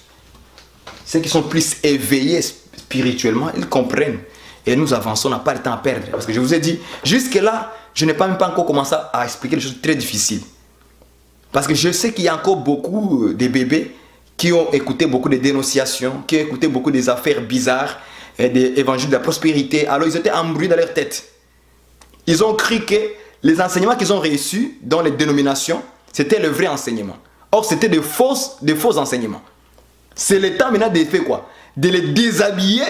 éveillés spirituellement, ils comprennent. Et nous avançons, on n'a pas le temps à perdre. Parce que je vous ai dit, jusque-là, je n'ai même pas encore commencé à expliquer des choses très difficiles. Parce que je sais qu'il y a encore beaucoup de bébés qui ont écouté beaucoup de dénonciations, qui ont écouté beaucoup des affaires bizarres, et des évangiles de la prospérité. Alors ils étaient embrouillés dans leur tête. Ils ont cru que les enseignements qu'ils ont reçus dans les dénominations, c'était le vrai enseignement. Or, c'était de faux enseignements. C'est le temps maintenant de faire quoi? De les déshabiller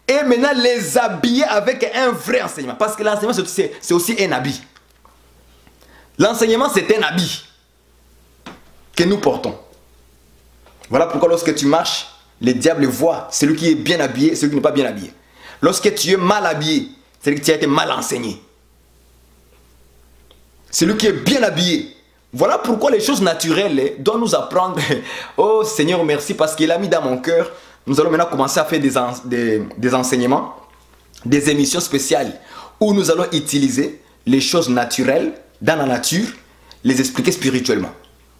et maintenant les habiller avec un vrai enseignement. Parce que l'enseignement, c'est aussi un habit. L'enseignement, c'est un habit que nous portons. Voilà pourquoi lorsque tu marches, les diables voient celui qui est bien habillé et celui qui n'est pas bien habillé. Lorsque tu es mal habillé, c'est que tu as été mal enseigné. Celui qui est bien habillé. Voilà pourquoi les choses naturelles doivent nous apprendre. Oh Seigneur, merci parce qu'il a mis dans mon cœur. Nous allons maintenant commencer à faire des enseignements, des émissions spéciales où nous allons utiliser les choses naturelles dans la nature, les expliquer spirituellement.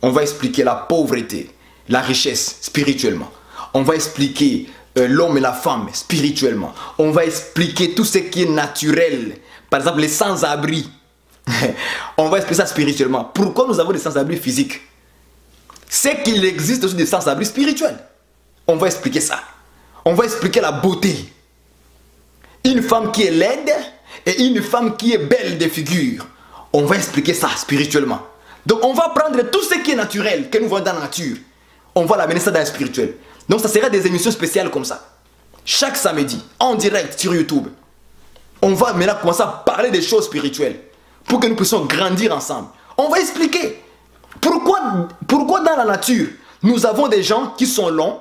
On va expliquer la pauvreté, la richesse spirituellement. On va expliquer l'homme et la femme spirituellement. On va expliquer tout ce qui est naturel. Par exemple, les sans-abri. On va expliquer ça spirituellement. Pourquoi nous avons des sans-abri physiques? C'est qu'il existe aussi des sans-abri spirituels. On va expliquer ça. On va expliquer la beauté. Une femme qui est laide et une femme qui est belle de figure. On va expliquer ça spirituellement. Donc on va prendre tout ce qui est naturel, que nous voyons dans la nature. On va l'amener ça dans le spirituel. Donc ça sera des émissions spéciales comme ça. Chaque samedi, en direct sur YouTube. On va maintenant commencer à parler des choses spirituelles. Pour que nous puissions grandir ensemble. On va expliquer. Pourquoi dans la nature, nous avons des gens qui sont longs,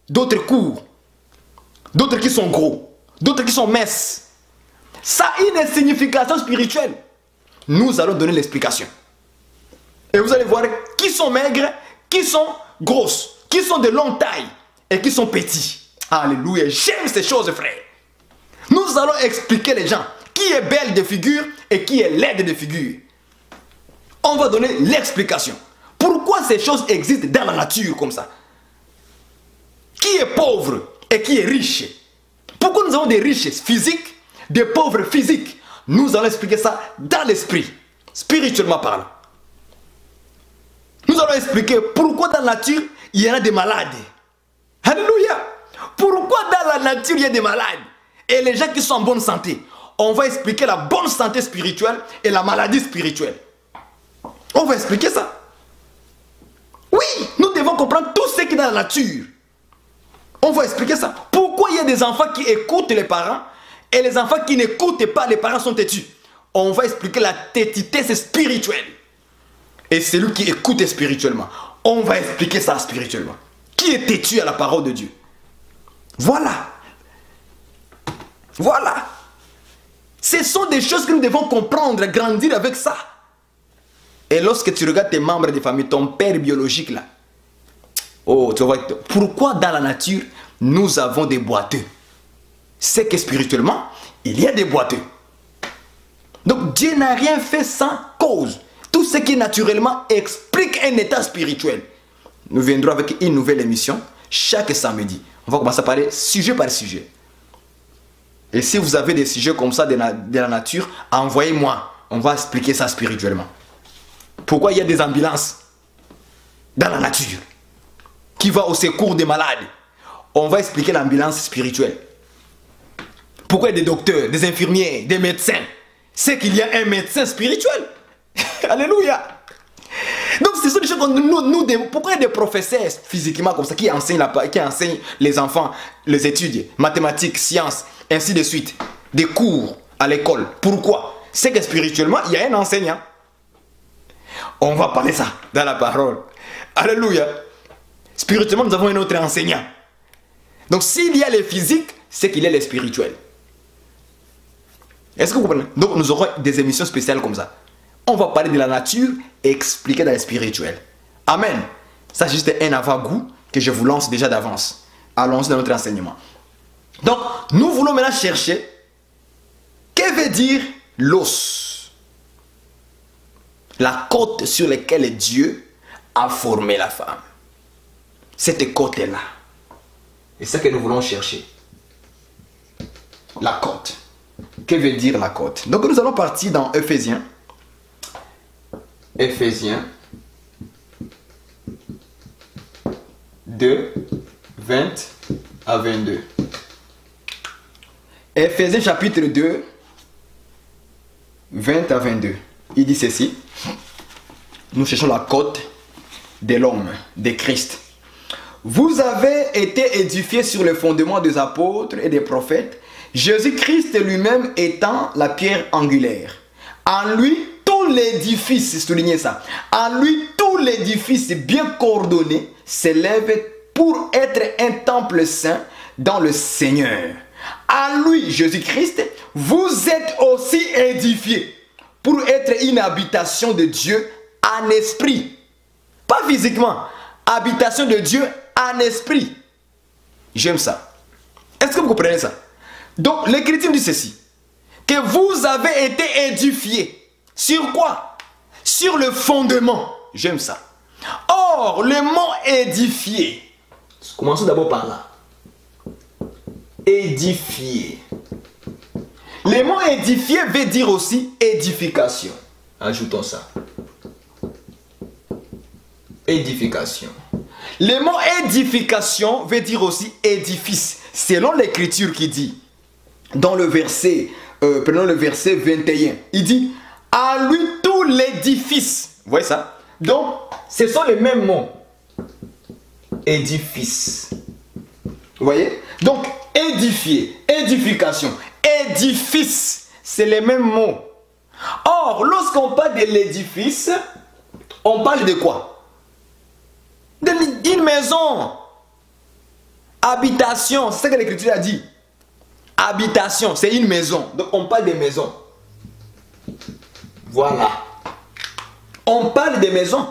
d'autres courts, d'autres qui sont gros, d'autres qui sont minces. Ça a une signification spirituelle. Nous allons donner l'explication. Et vous allez voir qui sont maigres, qui sont grosses, qui sont de longue taille et qui sont petits. Alléluia, j'aime ces choses, frère. Nous allons expliquer les gens qui est belle de figure et qui est laide de figure. On va donner l'explication. Pourquoi ces choses existent dans la nature comme ça? Qui est pauvre et qui est riche? Pourquoi nous avons des riches physiques, des pauvres physiques? Nous allons expliquer ça dans l'esprit, spirituellement parlant. Nous allons expliquer pourquoi dans la nature, il y en a des malades. Alléluia! Pourquoi dans la nature, il y a des malades? Et les gens qui sont en bonne santé. On va expliquer la bonne santé spirituelle et la maladie spirituelle. On va expliquer ça. Oui, nous devons comprendre tout ce qui est dans la nature. On va expliquer ça. Pourquoi il y a des enfants qui écoutent les parents et les enfants qui n'écoutent pas, les parents sont têtus. On va expliquer la tétité, c'est spirituel. Et celui qui écoute spirituellement. On va expliquer ça spirituellement. Qui est têtu à la parole de Dieu? Voilà. Voilà. Ce sont des choses que nous devons comprendre, grandir avec ça. Et lorsque tu regardes tes membres de famille, ton père biologique là, oh, tu vois, pourquoi dans la nature, nous avons des boiteux? C'est que spirituellement, il y a des boiteux. Donc Dieu n'a rien fait sans cause. Tout ce qui naturellement explique un état spirituel. Nous viendrons avec une nouvelle émission chaque samedi. On va commencer à parler sujet par sujet. Et si vous avez des sujets comme ça de la nature, envoyez-moi. On va expliquer ça spirituellement. Pourquoi il y a des ambulances dans la nature qui va au secours des malades? On va expliquer l'ambulance spirituelle. Pourquoi il y a des docteurs, des infirmiers, des médecins? C'est qu'il y a un médecin spirituel. Alléluia. Donc ce sont des choses que pourquoi il y a des professeurs physiquement comme ça qui enseignent les enfants les études, mathématiques, sciences, ainsi de suite, des cours à l'école? Pourquoi? C'est que spirituellement, il y a un enseignant. On va parler ça dans la parole. Alléluia. Spirituellement, nous avons un autre enseignant. Donc s'il y a les physiques, c'est qu'il y a les spirituels. Est-ce que vous comprenez? Donc nous aurons des émissions spéciales comme ça. On va parler de la nature et expliquer dans le spirituel. Amen. Ça, c'est juste un avant-goût que je vous lance déjà d'avance. Allons-y dans notre enseignement. Donc, nous voulons maintenant chercher que veut dire l'os. La côte sur laquelle Dieu a formé la femme. Cette côte-là. Et c'est ce que nous voulons chercher. La côte. Que veut dire la côte? Donc, nous allons partir dans Ephésiens. Ephésiens 2, 20 à 22. Ephésiens chapitre 2, 20 à 22. Il dit ceci. Nous cherchons la côte de l'homme, de Christ. vous avez été édifiés sur le fondement des apôtres et des prophètes, Jésus-Christ lui-même étant la pierre angulaire. En lui, tout l'édifice, soulignez ça, en lui, tout l'édifice bien coordonné s'élève pour être un temple saint dans le Seigneur. En lui, Jésus-Christ, vous êtes aussi édifiés pour être une habitation de Dieu en esprit. Pas physiquement, habitation de Dieu en esprit. J'aime ça. Est-ce que vous comprenez ça? Donc, l'Écriture dit ceci, que vous avez été édifiés. Sur quoi? Sur le fondement. J'aime ça. Or, le mot édifié, commençons d'abord par là. Édifier. Le mot édifier veut dire aussi édification. Ajoutons ça. Édification. Le mot édification veut dire aussi édifice. Selon l'Écriture qui dit, dans le verset, prenons le verset 21, il dit, à lui tout l'édifice. Vous voyez ça? Donc, ce sont les mêmes mots. Édifice. Vous voyez? Donc, édifier, édification, édifice, c'est les mêmes mots. Or, lorsqu'on parle de l'édifice, on parle de quoi? D'une maison. Habitation, c'est ce que l'Écriture a dit. Habitation, c'est une maison. Donc, on parle de maisons. Voilà. On parle de maisons.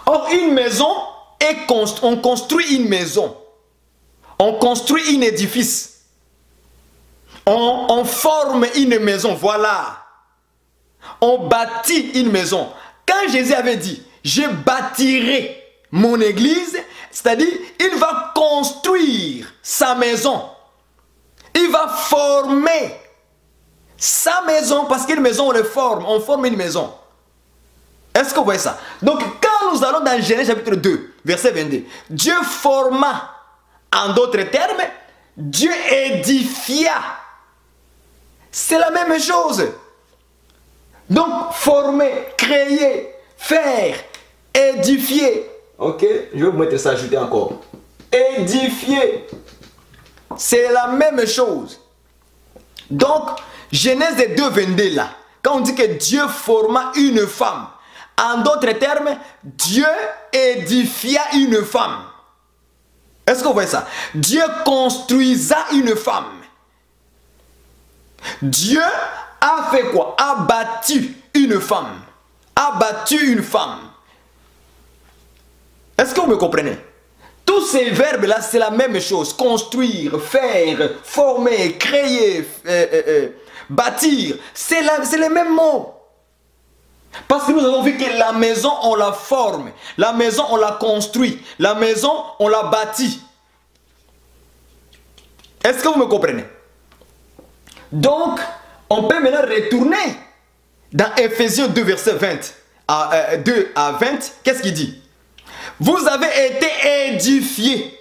Or, une maison, on construit une maison. On construit un édifice. On forme une maison. Voilà. On bâtit une maison. Quand Jésus avait dit, je bâtirai mon église, c'est-à-dire, il va construire sa maison. Il va former sa maison, parce qu'une maison, on le forme. On forme une maison. Est-ce que vous voyez ça? Donc, quand nous allons dans Genèse chapitre 2, verset 22, Dieu forma, en d'autres termes, Dieu édifia. C'est la même chose. Donc, former, créer, faire, édifier. Ok, je vais vous mettre ça, ajouter encore. Édifier. C'est la même chose. Donc, Genèse 2, 22 là, quand on dit que Dieu forma une femme, en d'autres termes, Dieu édifia une femme. Est-ce que vous voyez ça? Dieu construisa une femme. Dieu a fait quoi? A bâti une femme. A bâti une femme. Est-ce que vous me comprenez? Tous ces verbes-là, c'est la même chose. Construire, faire, former, créer, bâtir. C'est les mêmes mots. Parce que nous avons vu que la maison, on la forme. La maison, on la construit. La maison, on la bâtit. Est-ce que vous me comprenez? Donc, on peut maintenant retourner dans Ephésiens 2, verset 20. 2 à 20, qu'est-ce qu'il dit? Vous avez été édifiés.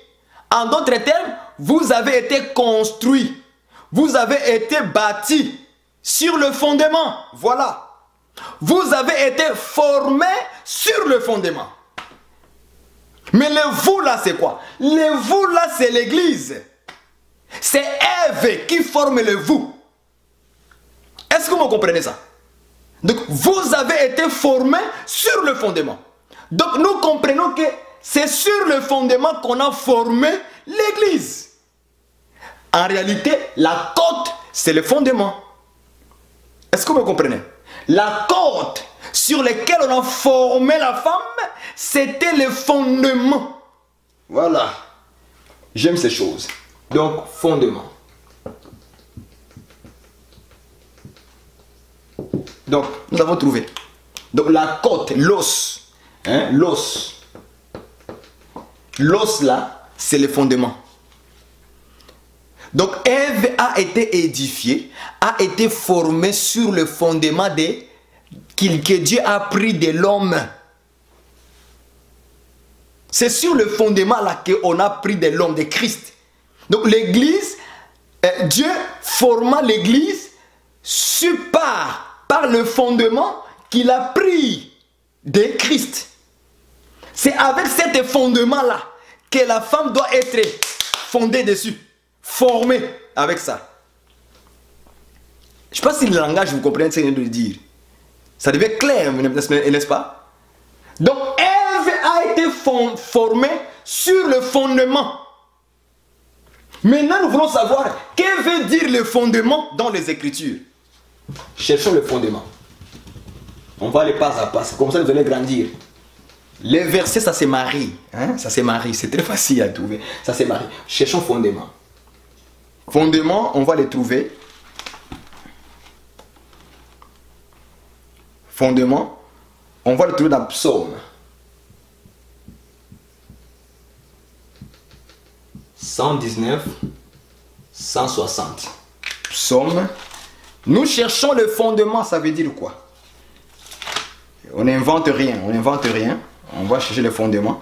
En d'autres termes, vous avez été construits. Vous avez été bâtis sur le fondement. Voilà. Vous avez été formés sur le fondement. Mais le vous là, c'est quoi? Le vous là, c'est l'église. C'est Ève qui forme le vous. Est-ce que vous comprenez ça? Donc, vous avez été formés sur le fondement. Donc, nous comprenons que c'est sur le fondement qu'on a formé l'église. En réalité, la côte, c'est le fondement. Est-ce que vous comprenez? La côte sur laquelle on a formé la femme, c'était le fondement. Voilà. J'aime ces choses. Donc, fondement. Donc, nous avons trouvé. Donc, la côte, l'os. Hein, l'os. L'os là, c'est le fondement. Donc, Ève a été édifiée, a été formée sur le fondement que Dieu a pris de l'homme. C'est sur le fondement là qu'on a pris de l'homme, de Christ. Donc, l'église, Dieu forma l'église par le fondement qu'il a pris de Christ. C'est avec ce fondement là que la femme doit être fondée dessus, formée avec ça. Je ne sais pas si le langage, vous comprenez ce que je viens de dire. Ça devient clair, n'est-ce pas? Donc, Ève a été formée sur le fondement. Maintenant, nous voulons savoir que veut dire le fondement dans les Écritures. Cherchons le fondement. On va aller pas à pas, comme ça vous allez grandir. Les versets, ça se marie. Hein? Ça se marie, c'est très facile à trouver. Ça se marie. Cherchons fondement. Fondement, on va les trouver. Fondement, on va le trouver dans Psaume. 119, 160. Psaume. Nous cherchons le fondement, ça veut dire quoi? On n'invente rien, on n'invente rien. On va chercher le fondement.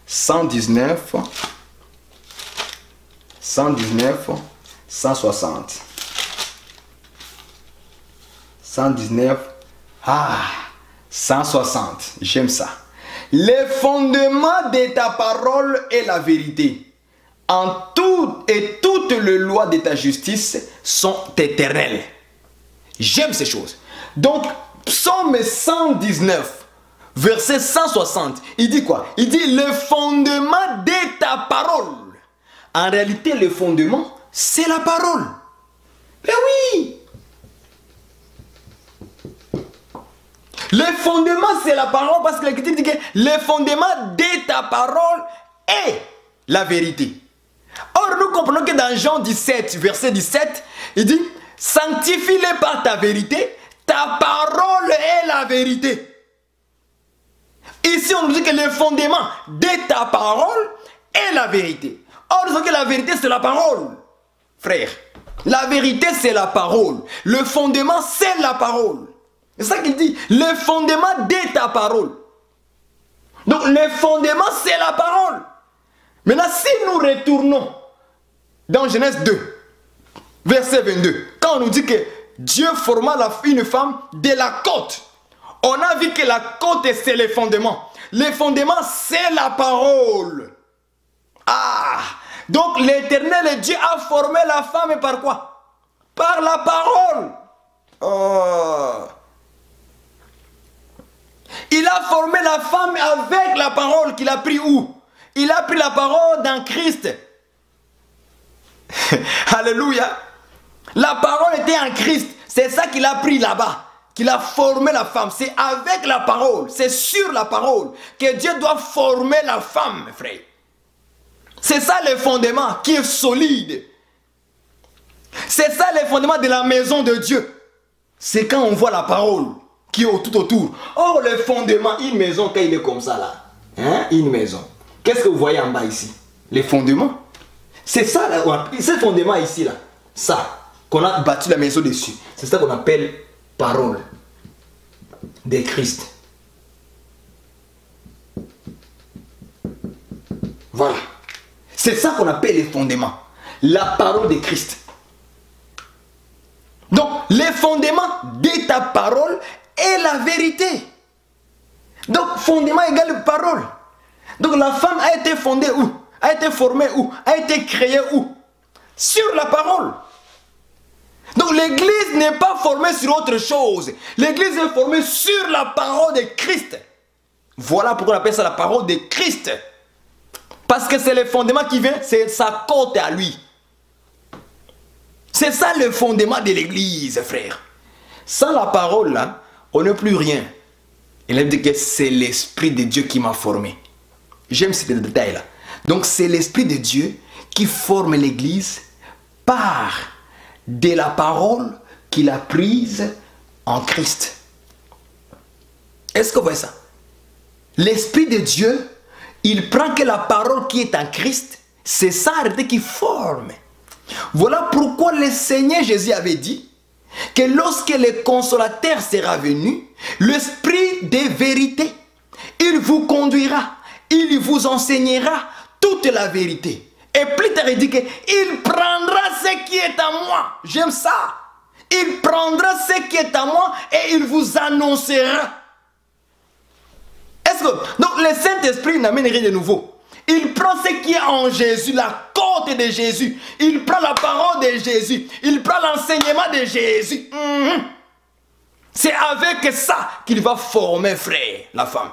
119, 119, 160. 119, 160. J'aime ça. Le fondement de ta parole est la vérité. En tout et toutes les lois de ta justice sont éternelles. J'aime ces choses. Donc, Psaume 119, verset 160, il dit quoi? Il dit le fondement de ta parole. En réalité, le fondement, c'est la parole. Mais oui! Le fondement, c'est la parole parce que l'Écriture dit que le fondement de ta parole est la vérité. Or, nous comprenons que dans Jean 17, verset 17, il dit sanctifie-les par ta vérité, ta parole est la vérité. Ici, on nous dit que le fondement de ta parole est la vérité. Or, nous disons que la vérité, c'est la parole. Frère, la vérité, c'est la parole. Le fondement, c'est la parole. C'est ça qu'il dit. Le fondement de ta parole. Donc, le fondement, c'est la parole. Maintenant, si nous retournons dans Genèse 2, verset 22, quand on nous dit que Dieu forma une femme de la côte, on a vu que la côte, c'est le fondement. Le fondement, c'est la parole. Donc l'Éternel Dieu a formé la femme par quoi? Par la parole. Il a formé la femme avec la parole qu'il a pris où? Il a pris la parole dans Christ. Alléluia. La parole était en Christ. C'est ça qu'il a pris là-bas. Qu'il a formé la femme. C'est avec la parole. C'est sur la parole que Dieu doit former la femme, frère. C'est ça le fondement qui est solide. C'est ça le fondement de la maison de Dieu. C'est quand on voit la parole qui est tout autour. Or, le fondement, une maison, quand il est comme ça là, hein, une maison. Qu'est-ce que vous voyez en bas ici? Les fondements. C'est ça, là, ce fondement ici, là. Ça, qu'on a bâti la maison dessus. C'est ça qu'on appelle parole de Christ. Voilà. C'est ça qu'on appelle les fondements. La parole de Christ. Donc, les fondements de ta parole est la vérité. Donc, fondement égale parole. Donc, la femme a été fondée où? A été formée où? A été créée où? Sur la parole. Donc, l'église n'est pas formée sur autre chose. L'église est formée sur la parole de Christ. Voilà pourquoi on appelle ça la parole de Christ. Parce que c'est le fondement qui vient, c'est sa côte à lui. C'est ça le fondement de l'église, frère. Sans la parole, là, on n'est plus rien. Il a dit que c'est l'Esprit de Dieu qui m'a formé. J'aime ces détails-là. Donc, c'est l'Esprit de Dieu qui forme l'église par de la parole qu'il a prise en Christ. Est-ce que vous voyez ça? L'Esprit de Dieu, il prend que la parole qui est en Christ, c'est ça qui forme. Voilà pourquoi le Seigneur Jésus avait dit que lorsque le consolateur sera venu, l'Esprit de vérité, il vous conduira, il vous enseignera toute la vérité. Et plus tard, il dit qu'il prendra ce qui est à moi. J'aime ça. Il prendra ce qui est à moi et il vous annoncera. Est-ce que... Donc, le Saint-Esprit n'amène rien de nouveau. Il prend ce qui est en Jésus, la côte de Jésus. Il prend la parole de Jésus. Il prend l'enseignement de Jésus. C'est avec ça qu'il va former, frère, la femme.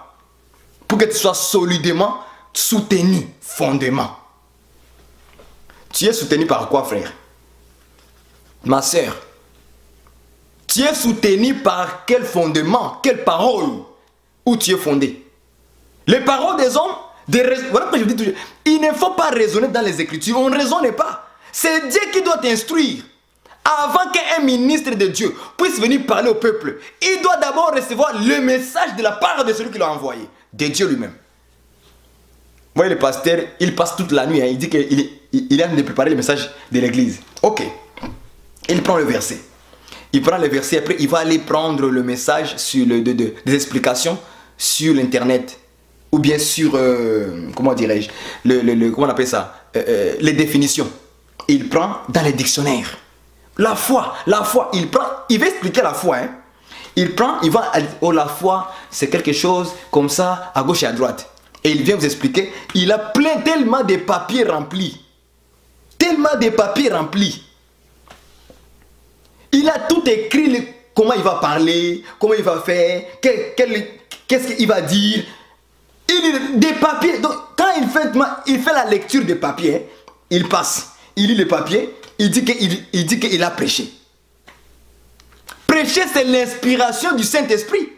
Pour que tu sois solidement soutenu, fondement. Tu es soutenu par quoi, frère? Ma soeur, tu es soutenu par quel fondement, quelle parole où tu es fondé? Les paroles des hommes, voilà pourquoi je vous dis toujours, il ne faut pas raisonner dans les Écritures, on ne raisonne pas. C'est Dieu qui doit t'instruire. Avant qu'un ministre de Dieu puisse venir parler au peuple, il doit d'abord recevoir le message de la part de celui qui l'a envoyé, de Dieu lui-même. Vous voyez, le pasteur, il passe toute la nuit, il dit qu'il aime de préparer le message de l'église. Ok, il prend le verset. Il prend le verset, après il va aller prendre le message sur des explications sur l'internet. Ou bien sur, comment dirais-je, comment on appelle ça, les définitions. Il prend dans les dictionnaires. La foi, il prend, il va expliquer la foi. Hein. Il prend, il va, oh la foi, c'est quelque chose comme ça, à gauche et à droite. Et il vient vous expliquer, il a plein tellement de papiers remplis. Tellement de papiers remplis. Il a tout écrit, comment il va parler, comment il va faire, qu'est-ce qu'il va dire. Il des papiers. Donc, quand il fait la lecture des papiers, il passe, il lit les papiers, il dit qu'il a prêché. Prêcher, c'est l'inspiration du Saint-Esprit.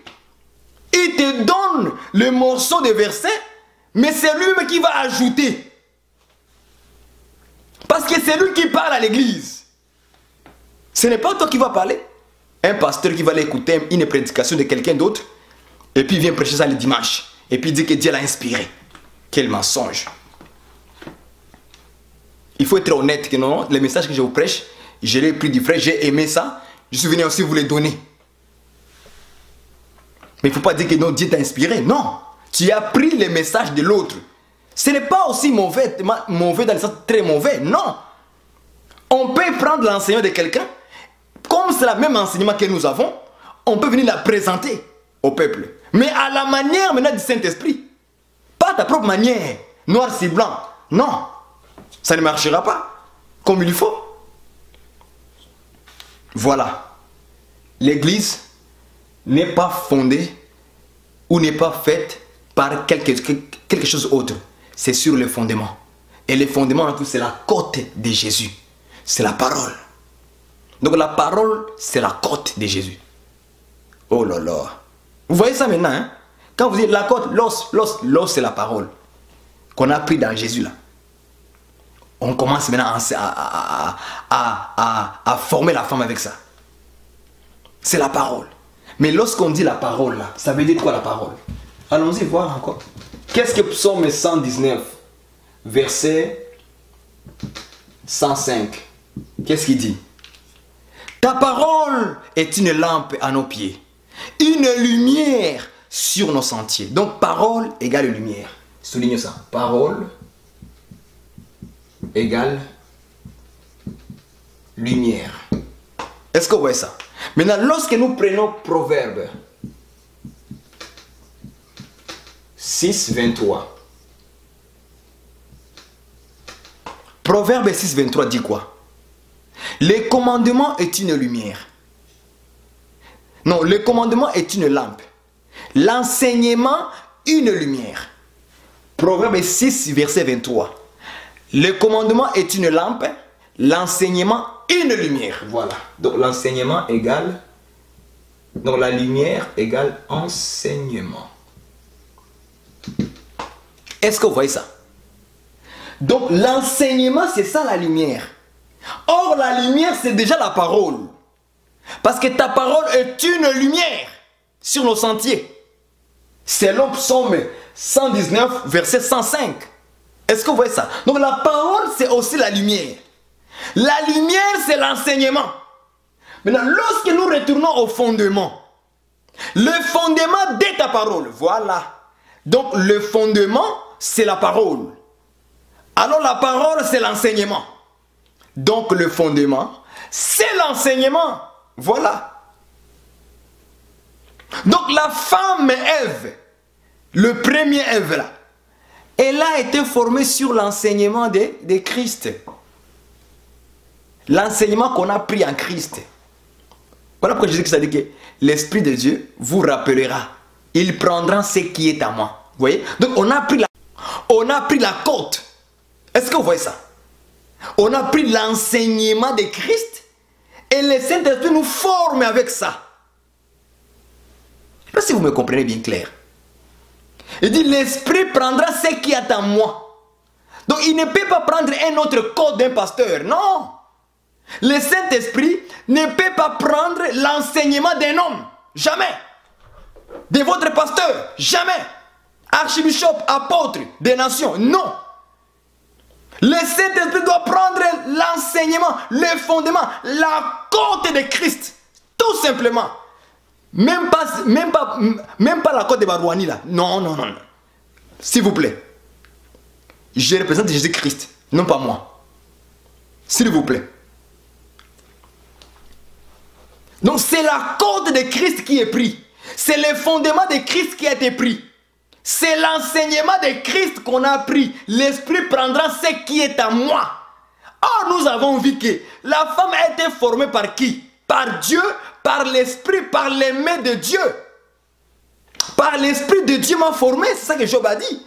Il te donne le morceau de verset, mais c'est lui-même qui va ajouter. Parce que c'est lui qui parle à l'église. Ce n'est pas toi qui vas parler. Un pasteur qui va l'écouter une prédication de quelqu'un d'autre, et puis il vient prêcher ça le dimanche. Et puis il dit que Dieu l'a inspiré. Quel mensonge. Il faut être honnête que non, les messages que je vous prêche, je l'ai pris du frère, j'ai aimé ça, je suis venu aussi vous les donner. Mais il ne faut pas dire que non, Dieu t'a inspiré. Non, tu as pris les messages de l'autre. Ce n'est pas aussi mauvais dans le sens très mauvais, non. On peut prendre l'enseignement de quelqu'un, comme c'est le même enseignement que nous avons, on peut venir la présenter au peuple. Mais à la manière maintenant du Saint-Esprit. Pas ta propre manière, noir c'est blanc. Non, ça ne marchera pas comme il faut. Voilà. L'église n'est pas fondée ou n'est pas faite par quelque chose d'autre. C'est sur le fondement. Et le fondement, c'est la côte de Jésus. C'est la parole. Donc la parole, c'est la côte de Jésus. Oh là là. Vous voyez ça maintenant, hein? Quand vous dites la côte, l'os c'est la parole qu'on a pris dans Jésus là. On commence maintenant à former la femme avec ça. C'est la parole. Mais lorsqu'on dit la parole là, ça veut dire quoi la parole? Allons-y voir encore. Qu'est-ce que Psaume 119, verset 105? Qu'est-ce qu'il dit? Ta parole est une lampe à nos pieds, une lumière sur nos sentiers. Donc parole égale lumière. Souligne ça. Parole égale lumière. Est-ce que vous voyez ça? Maintenant, lorsque nous prenons Proverbe 6, 23. Proverbe 6, 23 dit quoi? Le commandement est une lumière. Non, le commandement est une lampe. L'enseignement, une lumière. Proverbe 6, verset 23. Le commandement est une lampe. L'enseignement, une lumière. Voilà. Donc l'enseignement égale... Donc la lumière égale enseignement. Est-ce que vous voyez ça? Donc l'enseignement, c'est ça la lumière. Or la lumière, c'est déjà la parole. Parce que ta parole est une lumière sur nos sentiers. C'est l'homme Psaume 119, verset 105. Est-ce que vous voyez ça? Donc la parole, c'est aussi la lumière. La lumière, c'est l'enseignement. Maintenant, lorsque nous retournons au fondement, le fondement de ta parole, voilà. Donc le fondement, c'est la parole. Alors la parole, c'est l'enseignement. Donc le fondement, c'est l'enseignement. Voilà. Donc la femme Ève, le premier Ève là, Elle a été formée sur l'enseignement de Christ. L'enseignement qu'on a pris en Christ. Voilà pourquoi Jésus-Christ a dit que l'Esprit de Dieu vous rappellera. Il prendra ce qui est à moi. Vous voyez? Donc on a pris la côte. Est-ce que vous voyez ça? On a pris l'enseignement de Christ et le Saint-Esprit nous forme avec ça. Je ne sais pas si vous me comprenez bien clair. Il dit l'Esprit prendra ce qui est à moi. Donc il ne peut pas prendre un autre code d'un pasteur. Non. Le Saint-Esprit ne peut pas prendre l'enseignement d'un homme. Jamais. De votre pasteur. Jamais. Archibishop, apôtre des nations. Non. Le Saint-Esprit doit prendre l'enseignement, le fondement, la côte de Christ. Tout simplement. Même pas la côte de Barouani là. Non, non, non. S'il vous plaît. Je représente Jésus-Christ, non pas moi. S'il vous plaît. Donc c'est la côte de Christ qui est pris. C'est le fondement de Christ qui a été pris. C'est l'enseignement de Christ qu'on a pris. L'Esprit prendra ce qui est à moi. Or, nous avons vu que la femme a été formée par qui? Par Dieu, par l'Esprit, par les mains de Dieu. Par l'Esprit de Dieu m'a formé, c'est ça que Job a dit.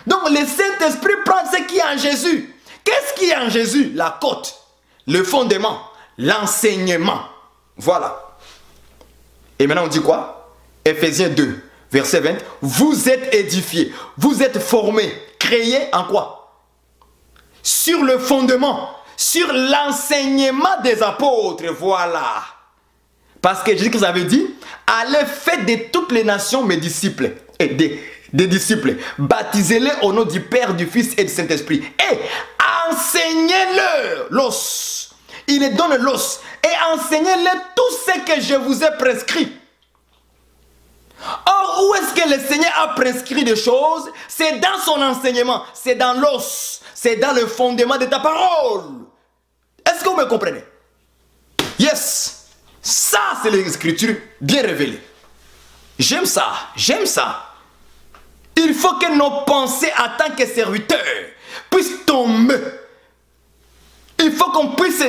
Donc le Saint-Esprit prend ce qui est en Jésus. Qu'est-ce qui est en Jésus? La côte, le fondement, l'enseignement. Voilà. Et maintenant on dit quoi? Ephésiens 2, verset 20. Vous êtes édifiés, vous êtes formés, créés en quoi? Sur le fondement, sur l'enseignement des apôtres. Voilà. Parce que Jésus avait dit, allez faites de toutes les nations mes disciples. Et des disciples. Baptisez-les au nom du Père, du Fils et du Saint-Esprit. Et enseignez-leur l'os. Il les donne l'os. Et enseignez-les tout ce que je vous ai prescrit. Or, où est-ce que le Seigneur a prescrit des choses? C'est dans son enseignement. C'est dans l'os. C'est dans le fondement de ta parole. Est-ce que vous me comprenez? Yes. Ça, c'est l'écriture bien révélée. J'aime ça. J'aime ça. Il faut que nos pensées en tant que serviteurs puissent tomber. Il faut qu'on puisse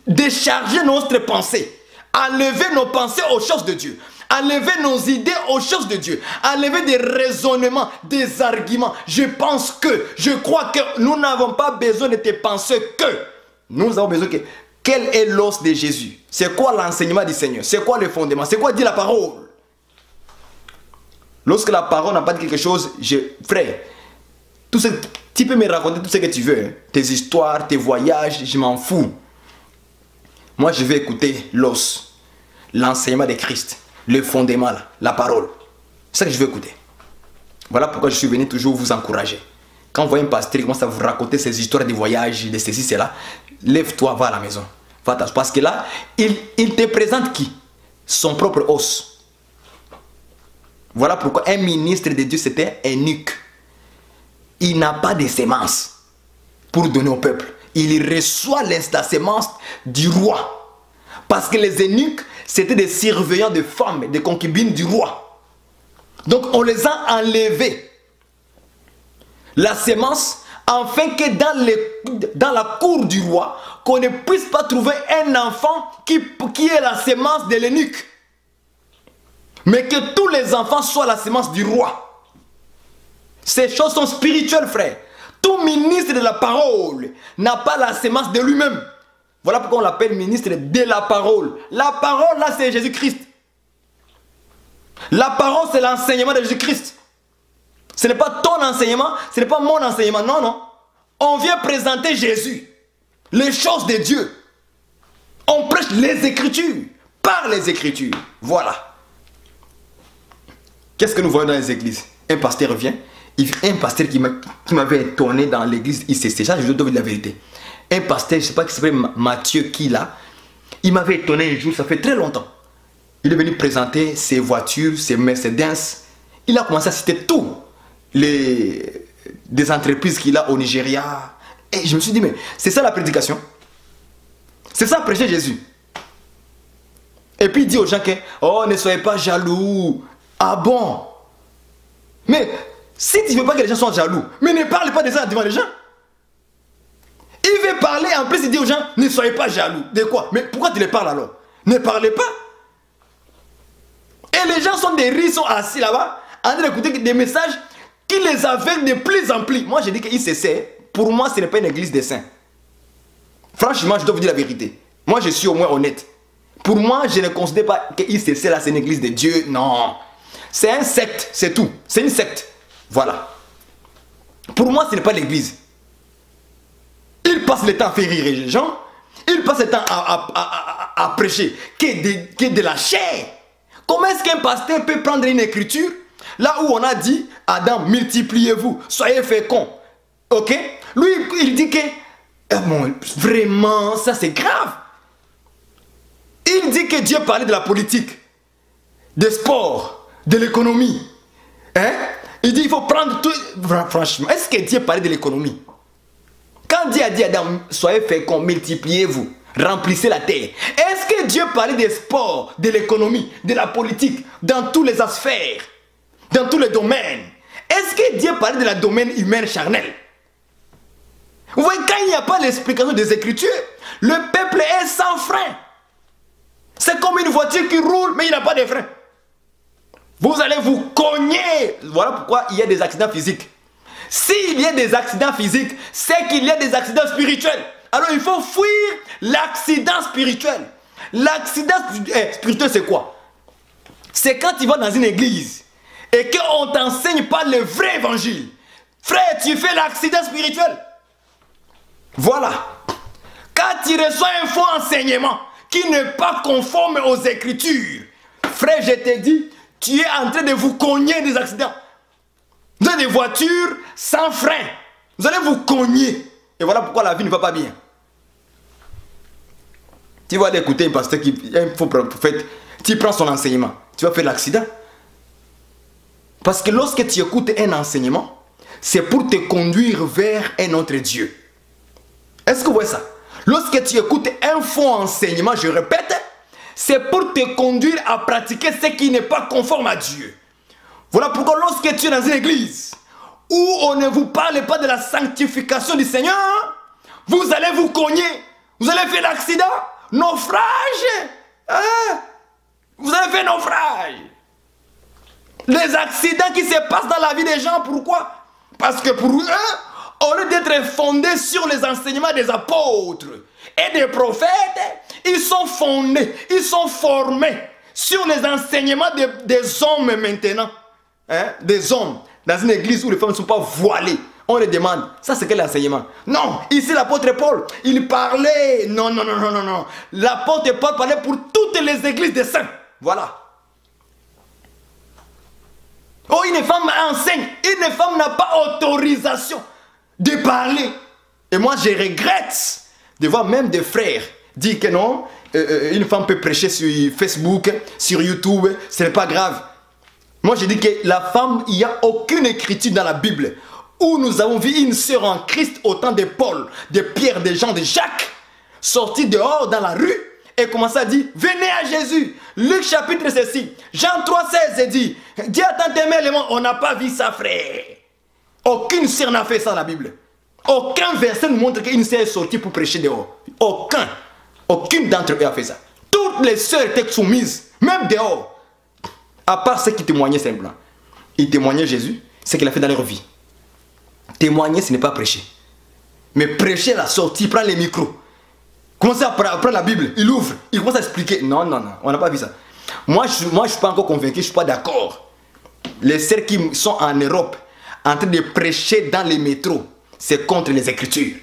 décharger notre pensée. Enlever nos pensées aux choses de Dieu. Enlever nos idées aux choses de Dieu. Enlever des raisonnements, des arguments. Je pense que, je crois que nous n'avons pas besoin de te penser que. Nous avons besoin que. Quel est l'os de Jésus? C'est quoi l'enseignement du Seigneur? C'est quoi le fondement? C'est quoi dit la parole? Lorsque la parole n'a pas dit quelque chose, frère, tu peux me raconter tout ce que tu veux. Hein. Tes histoires, tes voyages, je m'en fous. Moi, je vais écouter l'os, l'enseignement de Christ, le fondement, là, la parole. C'est ça que je veux écouter. Voilà pourquoi je suis venu toujours vous encourager. Quand vous voyez un pasteur qui commence à vous raconter ses histoires de voyage, de ceci, cela, lève-toi, va à la maison. Parce que là, il te présente qui? Son propre os. Voilà pourquoi un ministre de Dieu, c'était un eunuque. Il n'a pas de sémence pour donner au peuple. Il reçoit la sémence du roi. Parce que les eunuques, c'était des surveillants de femmes, des concubines du roi. Donc on les a enlevés. La sémence, afin que dans la cour du roi, qu'on ne puisse pas trouver un enfant qui est la sémence de l'eunuque. Mais que tous les enfants soient la sémence du roi. Ces choses sont spirituelles, frère. Tout ministre de la parole n'a pas la sémence de lui-même. Voilà pourquoi on l'appelle ministre de la parole. La parole, là, c'est Jésus-Christ. La parole, c'est l'enseignement de Jésus-Christ. Ce n'est pas ton enseignement, ce n'est pas mon enseignement. Non, non. On vient présenter Jésus. Les choses de Dieu. On prêche les Écritures. Par les Écritures. Voilà. Qu'est-ce que nous voyons dans les églises? Un pasteur vient. Un pasteur qui m'avait étonné dans l'église, c'est ça, je dois dire la vérité. Un pasteur, je ne sais pas qui s'appelle Mathieu qui là, il m'avait étonné un jour, ça fait très longtemps. Il est venu présenter ses voitures, ses Mercedes. Il a commencé à citer tout. Des entreprises qu'il a au Nigeria. Et je me suis dit, mais c'est ça la prédication? C'est ça prêcher Jésus? Et puis il dit aux gens que, oh, ne soyez pas jaloux. Ah bon? Mais Si tu ne veux pas que les gens soient jaloux, mais ne parle pas de ça devant les gens. Il veut parler, en plus il dit aux gens, ne soyez pas jaloux. De quoi? Mais pourquoi tu les parles alors? Ne parlez pas. Et les gens sont des riches, sont assis là-bas, en train d'écouter des messages qui les aveuglent de plus en plus. Moi, je dis que ICC, pour moi, ce n'est pas une église des saints. Franchement, je dois vous dire la vérité. Moi, je suis au moins honnête. Pour moi, je ne considère pas que ICC, là, c'est une église de Dieu. Non. C'est un secte, c'est tout. C'est une secte. Voilà. Pour moi, ce n'est pas l'église. Il passe le temps à faire rire les gens. Il passe le temps à prêcher. Qui est de la chair. Comment est-ce qu'un pasteur peut prendre une écriture là où on a dit, Adam, multipliez-vous, soyez féconds. Ok? Lui, il dit que, bon, vraiment, ça c'est grave. Il dit que Dieu parlait de la politique, des sports, de l'économie. Hein? Il dit, il faut prendre tout. Franchement, est-ce que Dieu parlait de l'économie? Quand Dieu a dit à Adam, soyez féconds, multipliez-vous, remplissez la terre. Est-ce que Dieu parlait des sports, de l'économie, de la politique, dans tous les sphères, dans tous les domaines? Est-ce que Dieu parlait de la domaine humain charnel? Vous voyez, quand il n'y a pas l'explication des Écritures, le peuple est sans frein. C'est comme une voiture qui roule, mais il n'a pas de frein. Vous allez vous cogner. Voilà pourquoi il y a des accidents physiques. S'il y a des accidents physiques, c'est qu'il y a des accidents spirituels. Alors il faut fuir l'accident spirituel. L'accident spirituel, c'est quoi? C'est quand tu vas dans une église et qu'on ne t'enseigne pas le vrai évangile. Frère, tu fais l'accident spirituel. Voilà. Quand tu reçois un faux enseignement qui n'est pas conforme aux Écritures, frère, je te dis, tu es en train de vous cogner des accidents. Vous avez des voitures sans frein. Vous allez vous cogner. Et voilà pourquoi la vie ne va pas bien. Tu vas aller écouter un pasteur qui est un faux prophète. Tu prends son enseignement. Tu vas faire l'accident. Parce que lorsque tu écoutes un enseignement, c'est pour te conduire vers un autre Dieu. Est-ce que vous voyez ça? Lorsque tu écoutes un faux enseignement, je répète, c'est pour te conduire à pratiquer ce qui n'est pas conforme à Dieu. Voilà pourquoi lorsque tu es dans une église où on ne vous parle pas de la sanctification du Seigneur, vous allez vous cogner, vous allez faire l'accident, naufrage. Hein? Vous allez faire naufrage. Les accidents qui se passent dans la vie des gens, pourquoi? Parce que pour eux, au lieu d'être fondés sur les enseignements des apôtres et des prophètes, ils sont fondés, ils sont formés sur les enseignements des hommes maintenant. Hein? Des hommes dans une église où les femmes ne sont pas voilées. On les demande, ça c'est quel enseignement? Non, ici l'apôtre Paul, il parlait, non. L'apôtre Paul parlait pour toutes les églises des saints. Voilà. Oh, une femme enseigne, une femme n'a pas autorisation de parler. Et moi je regrette de voir même des frères dire que non, une femme peut prêcher sur Facebook, sur YouTube, ce n'est pas grave. Moi je dis que la femme, il n'y a aucune écriture dans la Bible où nous avons vu une sœur en Christ au temps de Paul, de Pierre, de Jean, de Jacques, sortie dehors dans la rue et commencer à dire, venez à Jésus. Luc chapitre ceci, Jean 3,16 dit, Dieu a tant aimé le monde, on n'a pas vu ça, frère. Aucune sœur n'a fait ça dans la Bible. Aucun verset nous montre qu'une sœur est sortie pour prêcher dehors. Aucune d'entre eux a fait ça. Toutes les sœurs étaient soumises, même dehors. À part ceux qui témoignaient simplement. Ils témoignaient Jésus, ce qu'il a fait dans leur vie. Témoigner, ce n'est pas prêcher. Mais prêcher à la sortie, prendre les micros. Commencer à prendre la Bible, il ouvre, il commence à expliquer. Non, on n'a pas vu ça. Moi, je ne suis pas encore convaincu, je ne suis pas d'accord. Les sœurs qui sont en Europe, en train de prêcher dans les métros, c'est contre les Écritures.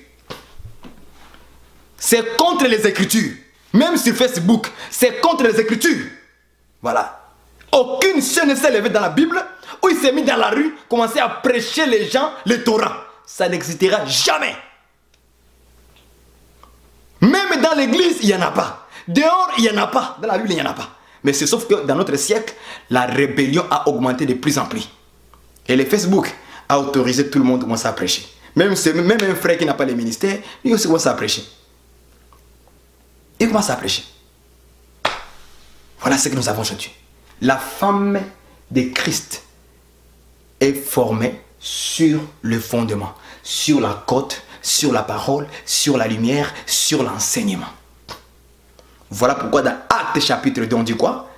C'est contre les Écritures. Même sur Facebook, c'est contre les Écritures. Voilà. Aucune sœur ne s'est levée dans la Bible où il s'est mis dans la rue, commencer à prêcher les gens le Torah. Ça n'existera jamais. Même dans l'église, il n'y en a pas. Dehors, il n'y en a pas. Dans la Bible, il n'y en a pas. Mais c'est sauf que dans notre siècle, la rébellion a augmenté de plus en plus. Et le Facebook a autorisé tout le monde à commencer à prêcher. Même un frère qui n'a pas le ministère, lui aussi commence à prêcher. Il commence à prêcher. Voilà ce que nous avons aujourd'hui. La femme de Christ est formé sur le fondement, sur la côte, sur la parole, sur la lumière, sur l'enseignement. Voilà pourquoi dans Actes chapitre 2, on dit quoi?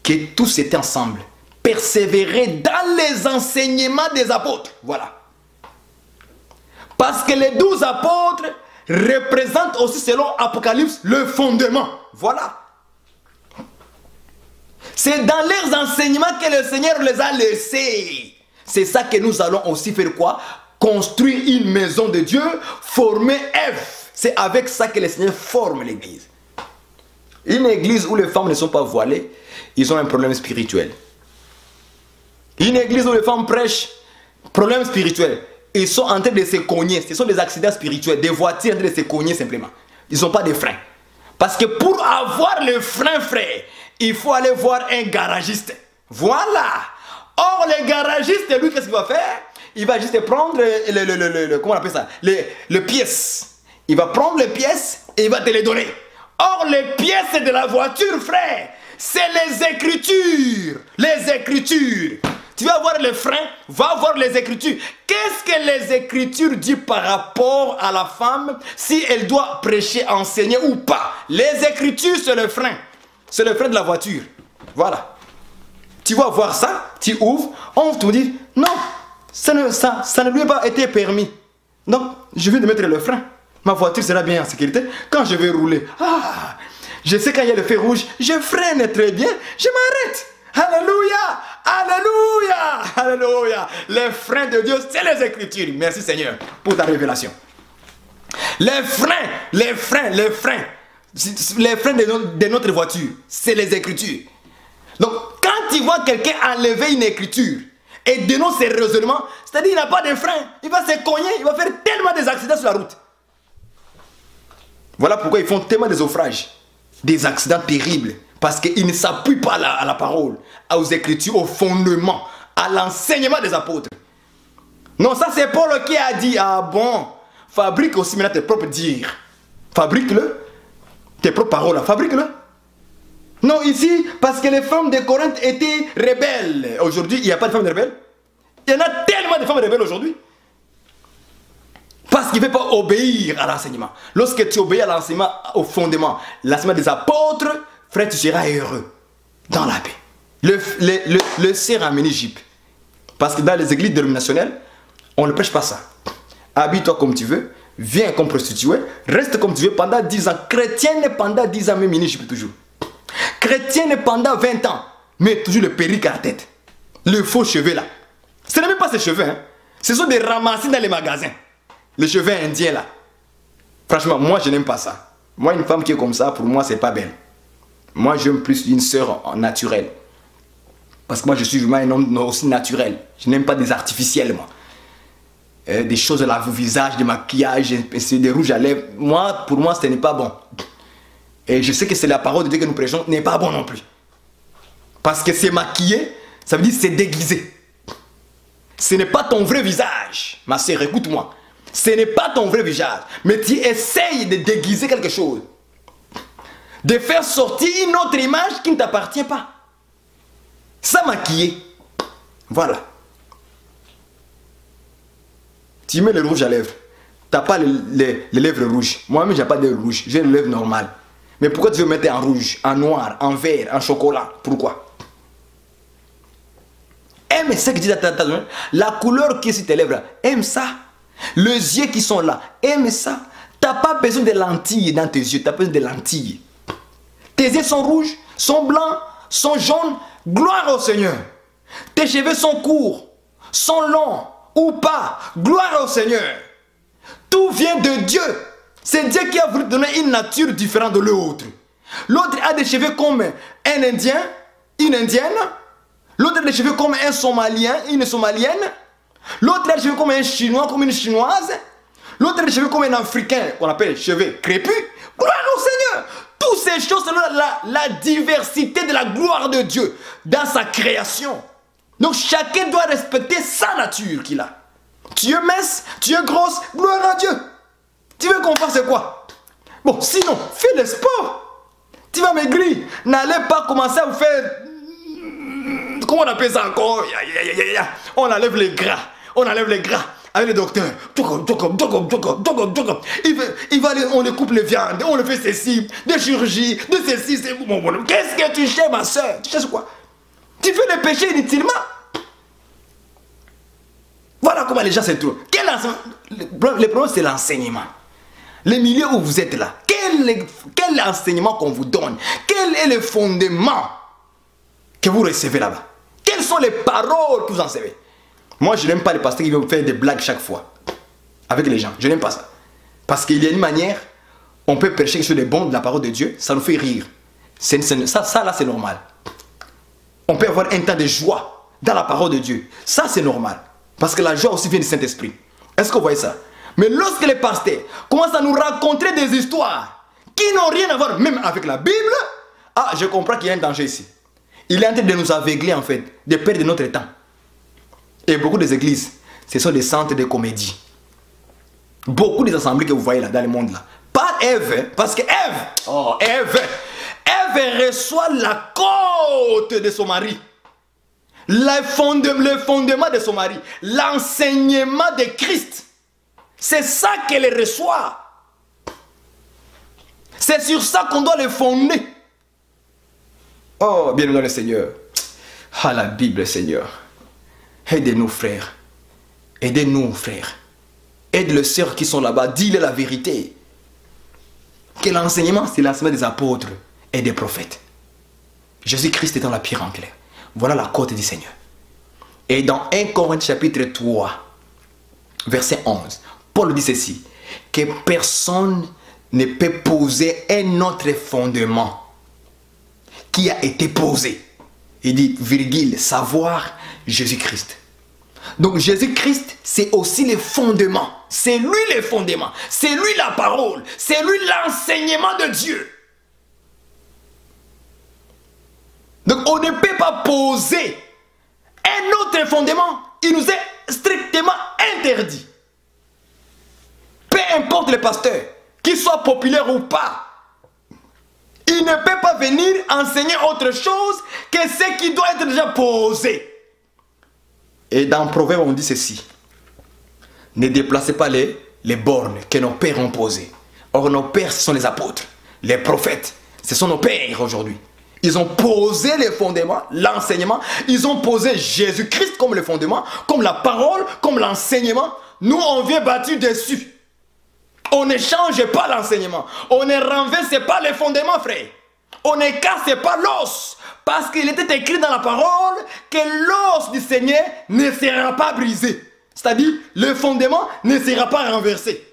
Que tous étaient ensemble, persévérer dans les enseignements des apôtres. Voilà. Parce que les 12 apôtres représentent aussi, selon Apocalypse, le fondement. Voilà. C'est dans leurs enseignements que le Seigneur les a laissés. C'est ça que nous allons aussi faire quoi? Construire une maison de Dieu, former F. C'est avec ça que le Seigneur forme l'église. Une église où les femmes ne sont pas voilées, ils ont un problème spirituel. Une église où les femmes prêchent, problème spirituel. Ils sont en train de se cogner. Ce sont des accidents spirituels, des voitures en train de se cogner simplement. Ils n'ont pas de frein. Parce que pour avoir le frein, frère, il faut aller voir un garagiste. Voilà. Or, le garagiste, lui, qu'est-ce qu'il va faire? Il va juste prendre comment on appelle ça? Les pièces. Il va prendre les pièces et il va te les donner. Or, les pièces de la voiture, frère, c'est les Écritures. Les Écritures. Tu vas voir le frein, va voir les Écritures. Qu'est-ce que les Écritures disent par rapport à la femme, si elle doit prêcher, enseigner ou pas? Les Écritures, c'est le frein. C'est le frein de la voiture. Voilà. Tu vas voir ça, tu ouvres, on te dit, non, ça ne lui a pas été permis. Donc, je viens de mettre le frein. Ma voiture sera bien en sécurité. Quand je vais rouler, je sais quand il y a le feu rouge, je freine très bien, je m'arrête. Alléluia, alléluia, alléluia. Les freins de Dieu, c'est les Écritures. Merci Seigneur pour ta révélation. Les freins de notre voiture, c'est les Écritures. Donc, quand tu vois quelqu'un enlever une écriture et dénonce ses raisonnements, c'est-à-dire qu'il n'a pas de frein, il va se cogner, il va faire tellement des accidents sur la route. Voilà pourquoi ils font tellement des naufrages, des accidents terribles, parce qu'ils ne s'appuient pas à la parole, aux Écritures, au fondement, à l'enseignement des apôtres. Non, ça c'est Paul qui a dit, ah bon, fabrique aussi maintenant tes propres dires. Fabrique-le, tes propres paroles, fabrique-le. Non, ici, parce que les femmes de Corinthe étaient rebelles. Aujourd'hui, il n'y a pas de femmes rebelles. Il y en a tellement de femmes rebelles aujourd'hui. Parce qu'il ne veut pas obéir à l'enseignement. Lorsque tu obéis à l'enseignement, au fondement, l'enseignement des apôtres, frère, tu seras heureux dans la paix. Le sert à Ménégip. Parce que dans les églises dénominationnelles, on ne prêche pas ça. Habille-toi comme tu veux, viens comme prostituée, reste comme tu veux pendant 10 ans. Chrétienne pendant 10 ans, même Ménégip toujours. Chrétienne pendant 20 ans, mais toujours le perruque à la tête. Le faux cheveux là. Ce n'est même pas ces cheveux, hein. Ce sont des ramassés dans les magasins. Les cheveux indiens là. Franchement, moi je n'aime pas ça. Moi, une femme qui est comme ça, pour moi, c'est pas belle. Moi, j'aime plus une sœur naturelle. Parce que moi, je suis vraiment un homme aussi naturel. Je n'aime pas des artificiels, moi. Des choses à la visage, des maquillages, des rouges à lèvres. Moi, pour moi, ce n'est pas bon. Et je sais que c'est la parole de Dieu que nous prêchons, n'est pas bon non plus. Parce que c'est maquillé, ça veut dire c'est déguisé. Ce n'est pas ton vrai visage. Ma sœur, écoute-moi. Ce n'est pas ton vrai visage. Mais tu essayes de déguiser quelque chose. De faire sortir une autre image qui ne t'appartient pas. Ça maquillé. Voilà. Tu mets le rouge à lèvres. Tu n'as pas les lèvres rouges. Moi-même, je n'ai pas de rouge. J'ai les lèvres normales. Mais pourquoi tu veux mettre en rouge, en noir, en vert, en chocolat? Pourquoi? Aime ça que dit la couleur qui est sur tes lèvres. Aime ça. Les yeux qui sont là. Aime ça. Tu n'as pas besoin de lentilles dans tes yeux. Tu as besoin de lentilles. Tes yeux sont rouges, sont blancs, sont jaunes. Gloire au Seigneur. Tes cheveux sont courts, sont longs ou pas. Gloire au Seigneur. Tout vient de Dieu. C'est Dieu qui a voulu donner une nature différente de l'autre. L'autre a des cheveux comme un Indien, une Indienne. L'autre a des cheveux comme un Somalien, une Somalienne. L'autre a des cheveux comme un Chinois, comme une Chinoise. L'autre a des cheveux comme un Africain, qu'on appelle cheveux crépus. Gloire au Seigneur. Toutes ces choses sont la diversité de la gloire de Dieu dans sa création. Donc chacun doit respecter sa nature qu'il a. Tu es mince, tu es grosse, gloire à Dieu. Tu veux qu'on fasse quoi? Bon, sinon, fais le sport. Tu vas maigrir. N'allez pas commencer à vous faire comment on appelle ça encore? On enlève les gras. On enlève les gras. Avec le docteur, il va aller, on le coupe les viandes, on le fait ceci, des chirurgies, de ceci, c'est bon. Qu'est-ce que tu cherches, ma soeur? Tu cherches quoi? Tu fais le péché inutilement. Voilà comment les gens se trouvent. Le problème, c'est l'enseignement. Le milieu où vous êtes là, quel enseignement qu'on vous donne? Quel est le fondement que vous recevez là-bas? Quelles sont les paroles que vous recevez? Moi, je n'aime pas les pasteurs qui vont faire des blagues chaque fois avec les gens. Je n'aime pas ça. Parce qu'il y a une manière, on peut prêcher sur les bons de la parole de Dieu, ça nous fait rire. Ça là, c'est normal. On peut avoir un temps de joie dans la parole de Dieu. Ça, c'est normal. Parce que la joie aussi vient du Saint-Esprit. Est-ce que vous voyez ça? Mais lorsque les pasteurs commencent à nous raconter des histoires qui n'ont rien à voir même avec la Bible, ah, je comprends qu'il y a un danger ici. Il est en train de nous aveugler, en fait, de perdre notre temps. Et beaucoup des églises, ce sont des centres de comédie. Beaucoup des assemblées que vous voyez là, dans le monde là. Pas Ève, parce que Ève reçoit la côte de son mari. Le fondement de son mari. L'enseignement de Christ. C'est ça qu'elle reçoit. C'est sur ça qu'on doit le fonder. Oh, bienvenue dans le Seigneur. Ah, la Bible, Seigneur. Aidez-nous, frères. Aidez-nous, frères. Aide les sœurs qui sont là-bas. Dis-leur la vérité. Que l'enseignement, c'est l'enseignement des apôtres et des prophètes. Jésus-Christ est dans la pierre anglaise. Voilà la côte du Seigneur. Et dans 1 Corinthiens chapitre 3, verset 11, Paul dit ceci, que personne ne peut poser un autre fondement qui a été posé. Il dit, virgule, savoir Jésus-Christ. Donc Jésus-Christ, c'est aussi le fondement. C'est lui le fondement. C'est lui la parole. C'est lui l'enseignement de Dieu. Donc on ne peut pas poser un autre fondement. Il nous est strictement interdit. Peu importe le pasteur, qu'il soit populaire ou pas, il ne peut pas venir enseigner autre chose que ce qui doit être déjà posé. Et dans Proverbe, on dit ceci. Ne déplacez pas les bornes que nos pères ont posées. Or, nos pères, ce sont les apôtres, les prophètes. Ce sont nos pères aujourd'hui. Ils ont posé les fondements, l'enseignement. Ils ont posé Jésus-Christ comme le fondement, comme la parole, comme l'enseignement. Nous, on vient battu dessus. On ne change pas l'enseignement. On ne renverse pas les fondements, frère. On ne casse pas l'os. Parce qu'il était écrit dans la parole que l'os du Seigneur ne sera pas brisé. C'est-à-dire, le fondement ne sera pas renversé.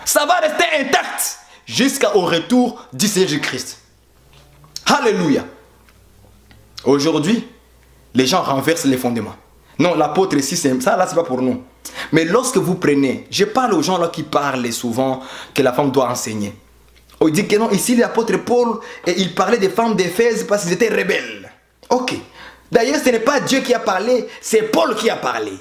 Ça va rester intact jusqu'au retour du Seigneur Jésus-Christ. Alléluia. Aujourd'hui, les gens renversent les fondements. Non, l'apôtre ici, ça là, c'est pas pour nous. Mais lorsque vous prenez, je parle aux gens là qui parlent souvent que la femme doit enseigner. On dit que non, ici l'apôtre Paul, et il parlait des femmes d'Éphèse parce qu'ils étaient rebelles. Ok. D'ailleurs, ce n'est pas Dieu qui a parlé, c'est Paul qui a parlé.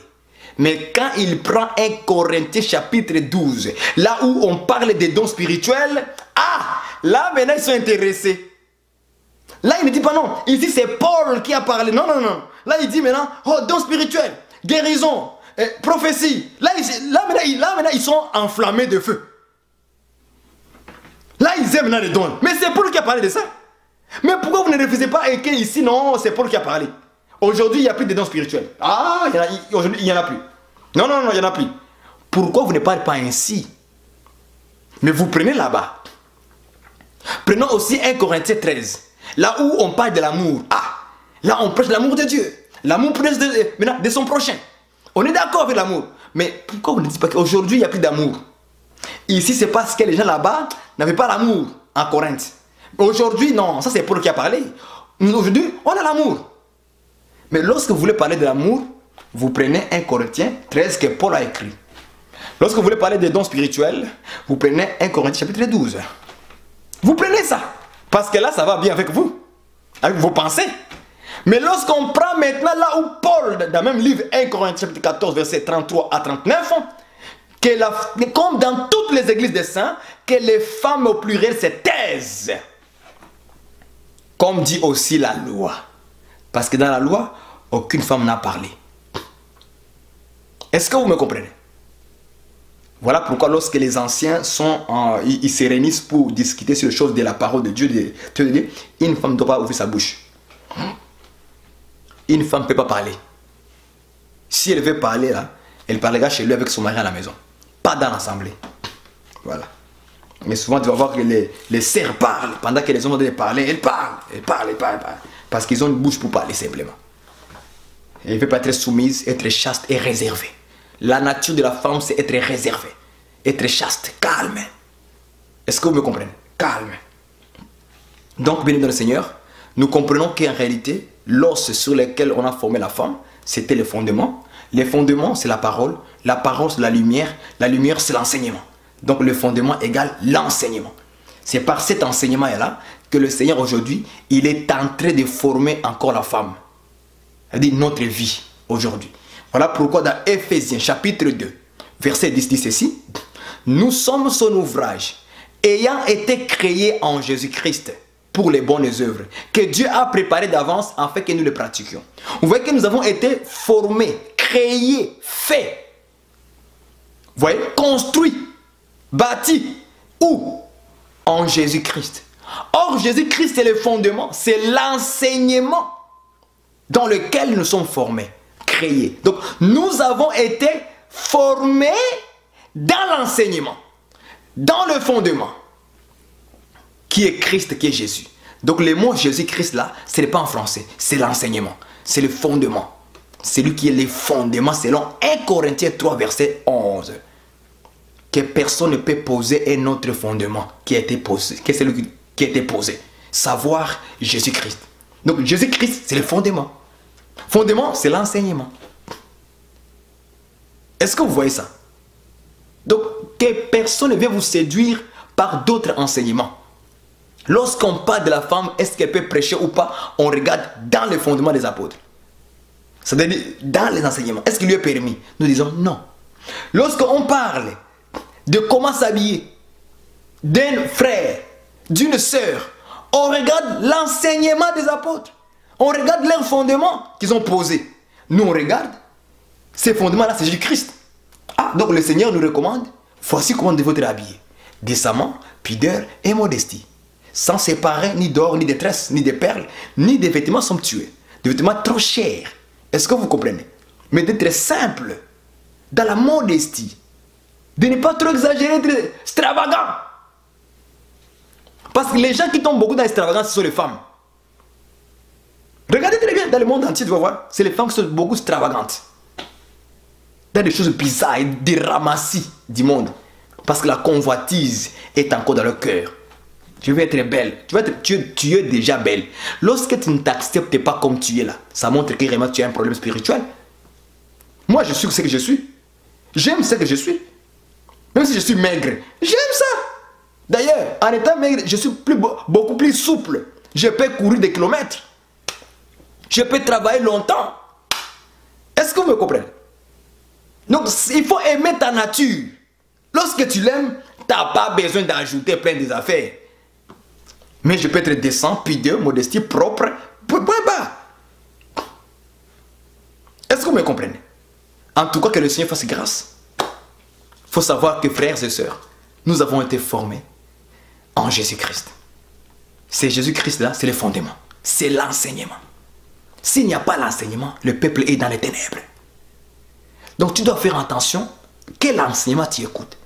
Mais quand il prend 1 Corinthiens chapitre 12, là où on parle des dons spirituels, ah, là maintenant ils sont intéressés. Là il ne dit pas non, ici c'est Paul qui a parlé. Non, non, non. Là il dit maintenant, oh, dons spirituels, guérison, prophétie. Là maintenant ils sont enflammés de feu. Là, ils aiment les dons. Mais c'est Paul qui a parlé de ça. Mais pourquoi vous ne refusez pas et que ici, non, c'est Paul qui a parlé. Aujourd'hui, il n'y a plus de dons spirituels. Ah, aujourd'hui, il n'y en a plus. Non, non, non, il n'y en a plus. Pourquoi vous ne parlez pas ainsi? Mais vous prenez là-bas. Prenons aussi 1 Corinthiens 13. Là où on parle de l'amour. Ah, là, on prêche l'amour de Dieu. L'amour de son prochain. On est d'accord avec l'amour. Mais pourquoi vous ne dites pas qu'aujourd'hui, il n'y a plus d'amour? Ici, c'est parce que les gens là-bas n'avaient pas l'amour en Corinthe. Aujourd'hui, non, ça c'est Paul qui a parlé. Aujourd'hui, on a l'amour. Mais lorsque vous voulez parler de l'amour, vous prenez 1 Corinthiens 13 que Paul a écrit. Lorsque vous voulez parler des dons spirituels, vous prenez 1 Corinthiens chapitre 12. Vous prenez ça. Parce que là, ça va bien avec vous. Avec vos pensées. Mais lorsqu'on prend maintenant là où Paul, dans le même livre 1 Corinthiens chapitre 14, versets 33 à 39, comme dans toutes les églises des saints, que les femmes au pluriel se taisent. Comme dit aussi la loi. Parce que dans la loi, aucune femme n'a parlé. Est-ce que vous me comprenez? Voilà pourquoi lorsque les anciens ils se réunissent pour discuter sur les choses de la parole de Dieu, une femme ne doit pas ouvrir sa bouche. Une femme ne peut pas parler. Si elle veut parler, là, elle parlera chez lui avec son mari à la maison. Pas dans l'assemblée. Voilà. Mais souvent, tu vas voir que les sœurs parlent. Pendant que les hommes doivent parler, elles parlent. Elles parlent. Parce qu'ils ont une bouche pour parler simplement. Elle ne veut pas être soumise, être chaste et réservée. La nature de la femme, c'est être réservée. Être chaste, calme. Est-ce que vous me comprenez? Calme. Donc, béni dans le Seigneur, nous comprenons qu'en réalité, l'os sur lequel on a formé la femme, c'était les fondements. Les fondements, c'est la parole, c'est la lumière c'est l'enseignement. Donc le fondement égale l'enseignement. C'est par cet enseignement-là que le Seigneur aujourd'hui, il est en train de former encore la femme. C'est-à-dire notre vie aujourd'hui. Voilà pourquoi dans Éphésiens chapitre 2, verset 10 dit ceci. Nous sommes son ouvrage, ayant été créés en Jésus-Christ pour les bonnes œuvres que Dieu a préparées d'avance afin que nous les pratiquions. Vous voyez que nous avons été formés, créés, faits. Vous voyez, construits, bâtis. Où? En Jésus-Christ. Or, Jésus-Christ, c'est le fondement, c'est l'enseignement dans lequel nous sommes formés, créés. Donc, nous avons été formés dans l'enseignement, dans le fondement, qui est Christ, qui est Jésus. Donc, le mot Jésus-Christ, là, ce n'est pas en français, c'est l'enseignement, c'est le fondement. C'est lui qui est le fondement, selon 1 Corinthiens 3, verset 11. Que personne ne peut poser un autre fondement qui a été posé, que c'est celui qui a été posé. Savoir Jésus-Christ. Donc Jésus-Christ, c'est le fondement. Fondement, c'est l'enseignement. Est-ce que vous voyez ça? Donc, que personne ne vienne vous séduire par d'autres enseignements. Lorsqu'on parle de la femme, est-ce qu'elle peut prêcher ou pas? On regarde dans le fondement des apôtres. C'est-à-dire dans les enseignements. Est-ce qu'il lui est permis? Nous disons non. Lorsqu'on parle de comment s'habiller d'un frère, d'une sœur, on regarde l'enseignement des apôtres. On regarde leurs fondements qu'ils ont posés. Nous, on regarde ces fondements-là, c'est Jésus-Christ. Ah, donc le Seigneur nous recommande, voici comment vous devez être habillé. Décemment, pudeur et modestie. Sans séparer ni d'or, ni de tresses, ni de perles, ni de vêtements somptueux. Des vêtements trop chers. Est-ce que vous comprenez? Mais d'être simple, dans la modestie. De ne pas trop exagérer, d'être extravagant. Parce que les gens qui tombent beaucoup dans l'extravagance, ce sont les femmes. Regardez très bien dans le monde entier, tu vas voir. C'est les femmes qui sont beaucoup extravagantes. Dans des choses bizarres, des ramassis du monde. Parce que la convoitise est encore dans le cœur. Tu veux être belle. Tu es déjà belle. Lorsque tu ne t'acceptes pas comme tu es là, ça montre que vraiment tu as un problème spirituel. Moi, je suis ce que je suis. J'aime ce que je suis. Même si je suis maigre, j'aime ça. D'ailleurs, en étant maigre, je suis beaucoup plus souple. Je peux courir des kilomètres. Je peux travailler longtemps. Est-ce que vous me comprenez? Donc, il faut aimer ta nature. Lorsque tu l'aimes, tu n'as pas besoin d'ajouter plein des affaires. Mais je peux être décent, pudeur, modestie, propre. Point bas. Est-ce que vous me comprenez? En tout cas, que le Seigneur fasse grâce. Il faut savoir que, frères et sœurs, nous avons été formés en Jésus-Christ. C'est Jésus-Christ là, c'est le fondement. C'est l'enseignement. S'il n'y a pas l'enseignement, le peuple est dans les ténèbres. Donc tu dois faire attention. Quel enseignement tu écoutes?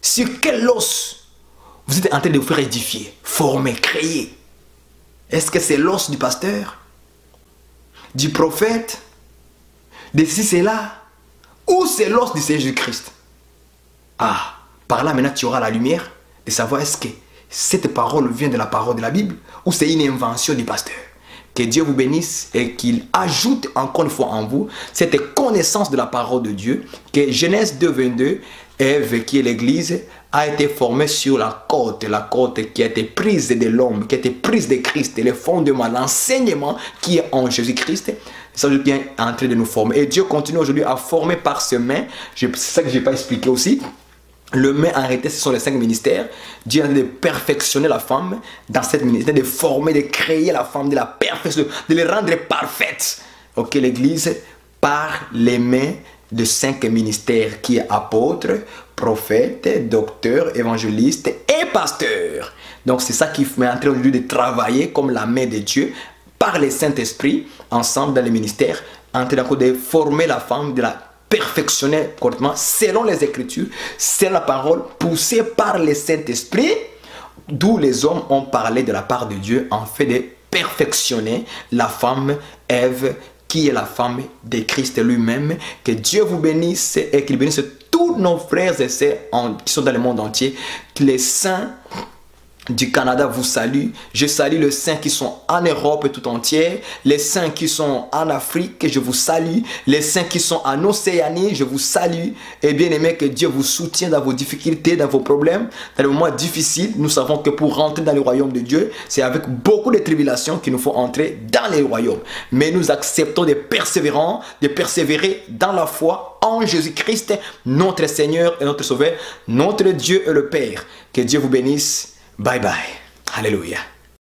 Sur quel os vous êtes en train de vous faire édifier, former, créer? Est-ce que c'est l'os du pasteur? Du prophète? De ceci, c'est là? Ou c'est l'os de Jésus-Christ? Ah, par là maintenant tu auras la lumière de savoir est-ce que cette parole vient de la parole de la Bible ou c'est une invention du pasteur. Que Dieu vous bénisse et qu'il ajoute encore une fois en vous cette connaissance de la parole de Dieu. Que Genèse 2:22, Ève qui est l'église a été formée sur la côte qui a été prise de l'homme, qui a été prise de Christ, le fondement, l'enseignement qui est en Jésus-Christ. Ça veut bien en train de nous former. Et Dieu continue aujourd'hui à former par ses mains. C'est ça que je n'ai pas expliqué aussi. Le mais en réalité, ce sont les 5 ministères. Dieu est en train de perfectionner la femme dans cette ministère, de former, de créer la femme, de la perfectionner, de les rendre parfaites. Ok, l'Église, par les mains de 5 ministères qui est apôtre, prophète, docteur, évangéliste et pasteur. Donc c'est ça qui m'est en train aujourd'hui de travailler comme la main de Dieu par le Saint-Esprit, ensemble dans les ministères, en train de former la femme, de la perfectionner correctement selon les Écritures, selon la parole, poussée par le Saint-Esprit, d'où les hommes ont parlé de la part de Dieu en fait de perfectionner la femme Ève, qui est la femme de Christ lui-même. Que Dieu vous bénisse et qu'il bénisse tous nos frères et sœurs qui sont dans le monde entier. Que les saints du Canada vous saluent. Je salue les saints qui sont en Europe tout entière, les saints qui sont en Afrique, je vous salue, les saints qui sont en Océanie, je vous salue. Et bien aimé, que Dieu vous soutienne dans vos difficultés, dans vos problèmes, dans les moments difficiles. Nous savons que pour rentrer dans le royaume de Dieu, c'est avec beaucoup de tribulations qu'il nous faut entrer dans le royaume. Mais nous acceptons de persévérer dans la foi en Jésus-Christ, notre Seigneur et notre Sauveur, notre Dieu et le Père. Que Dieu vous bénisse. Bye bye. Alléluia.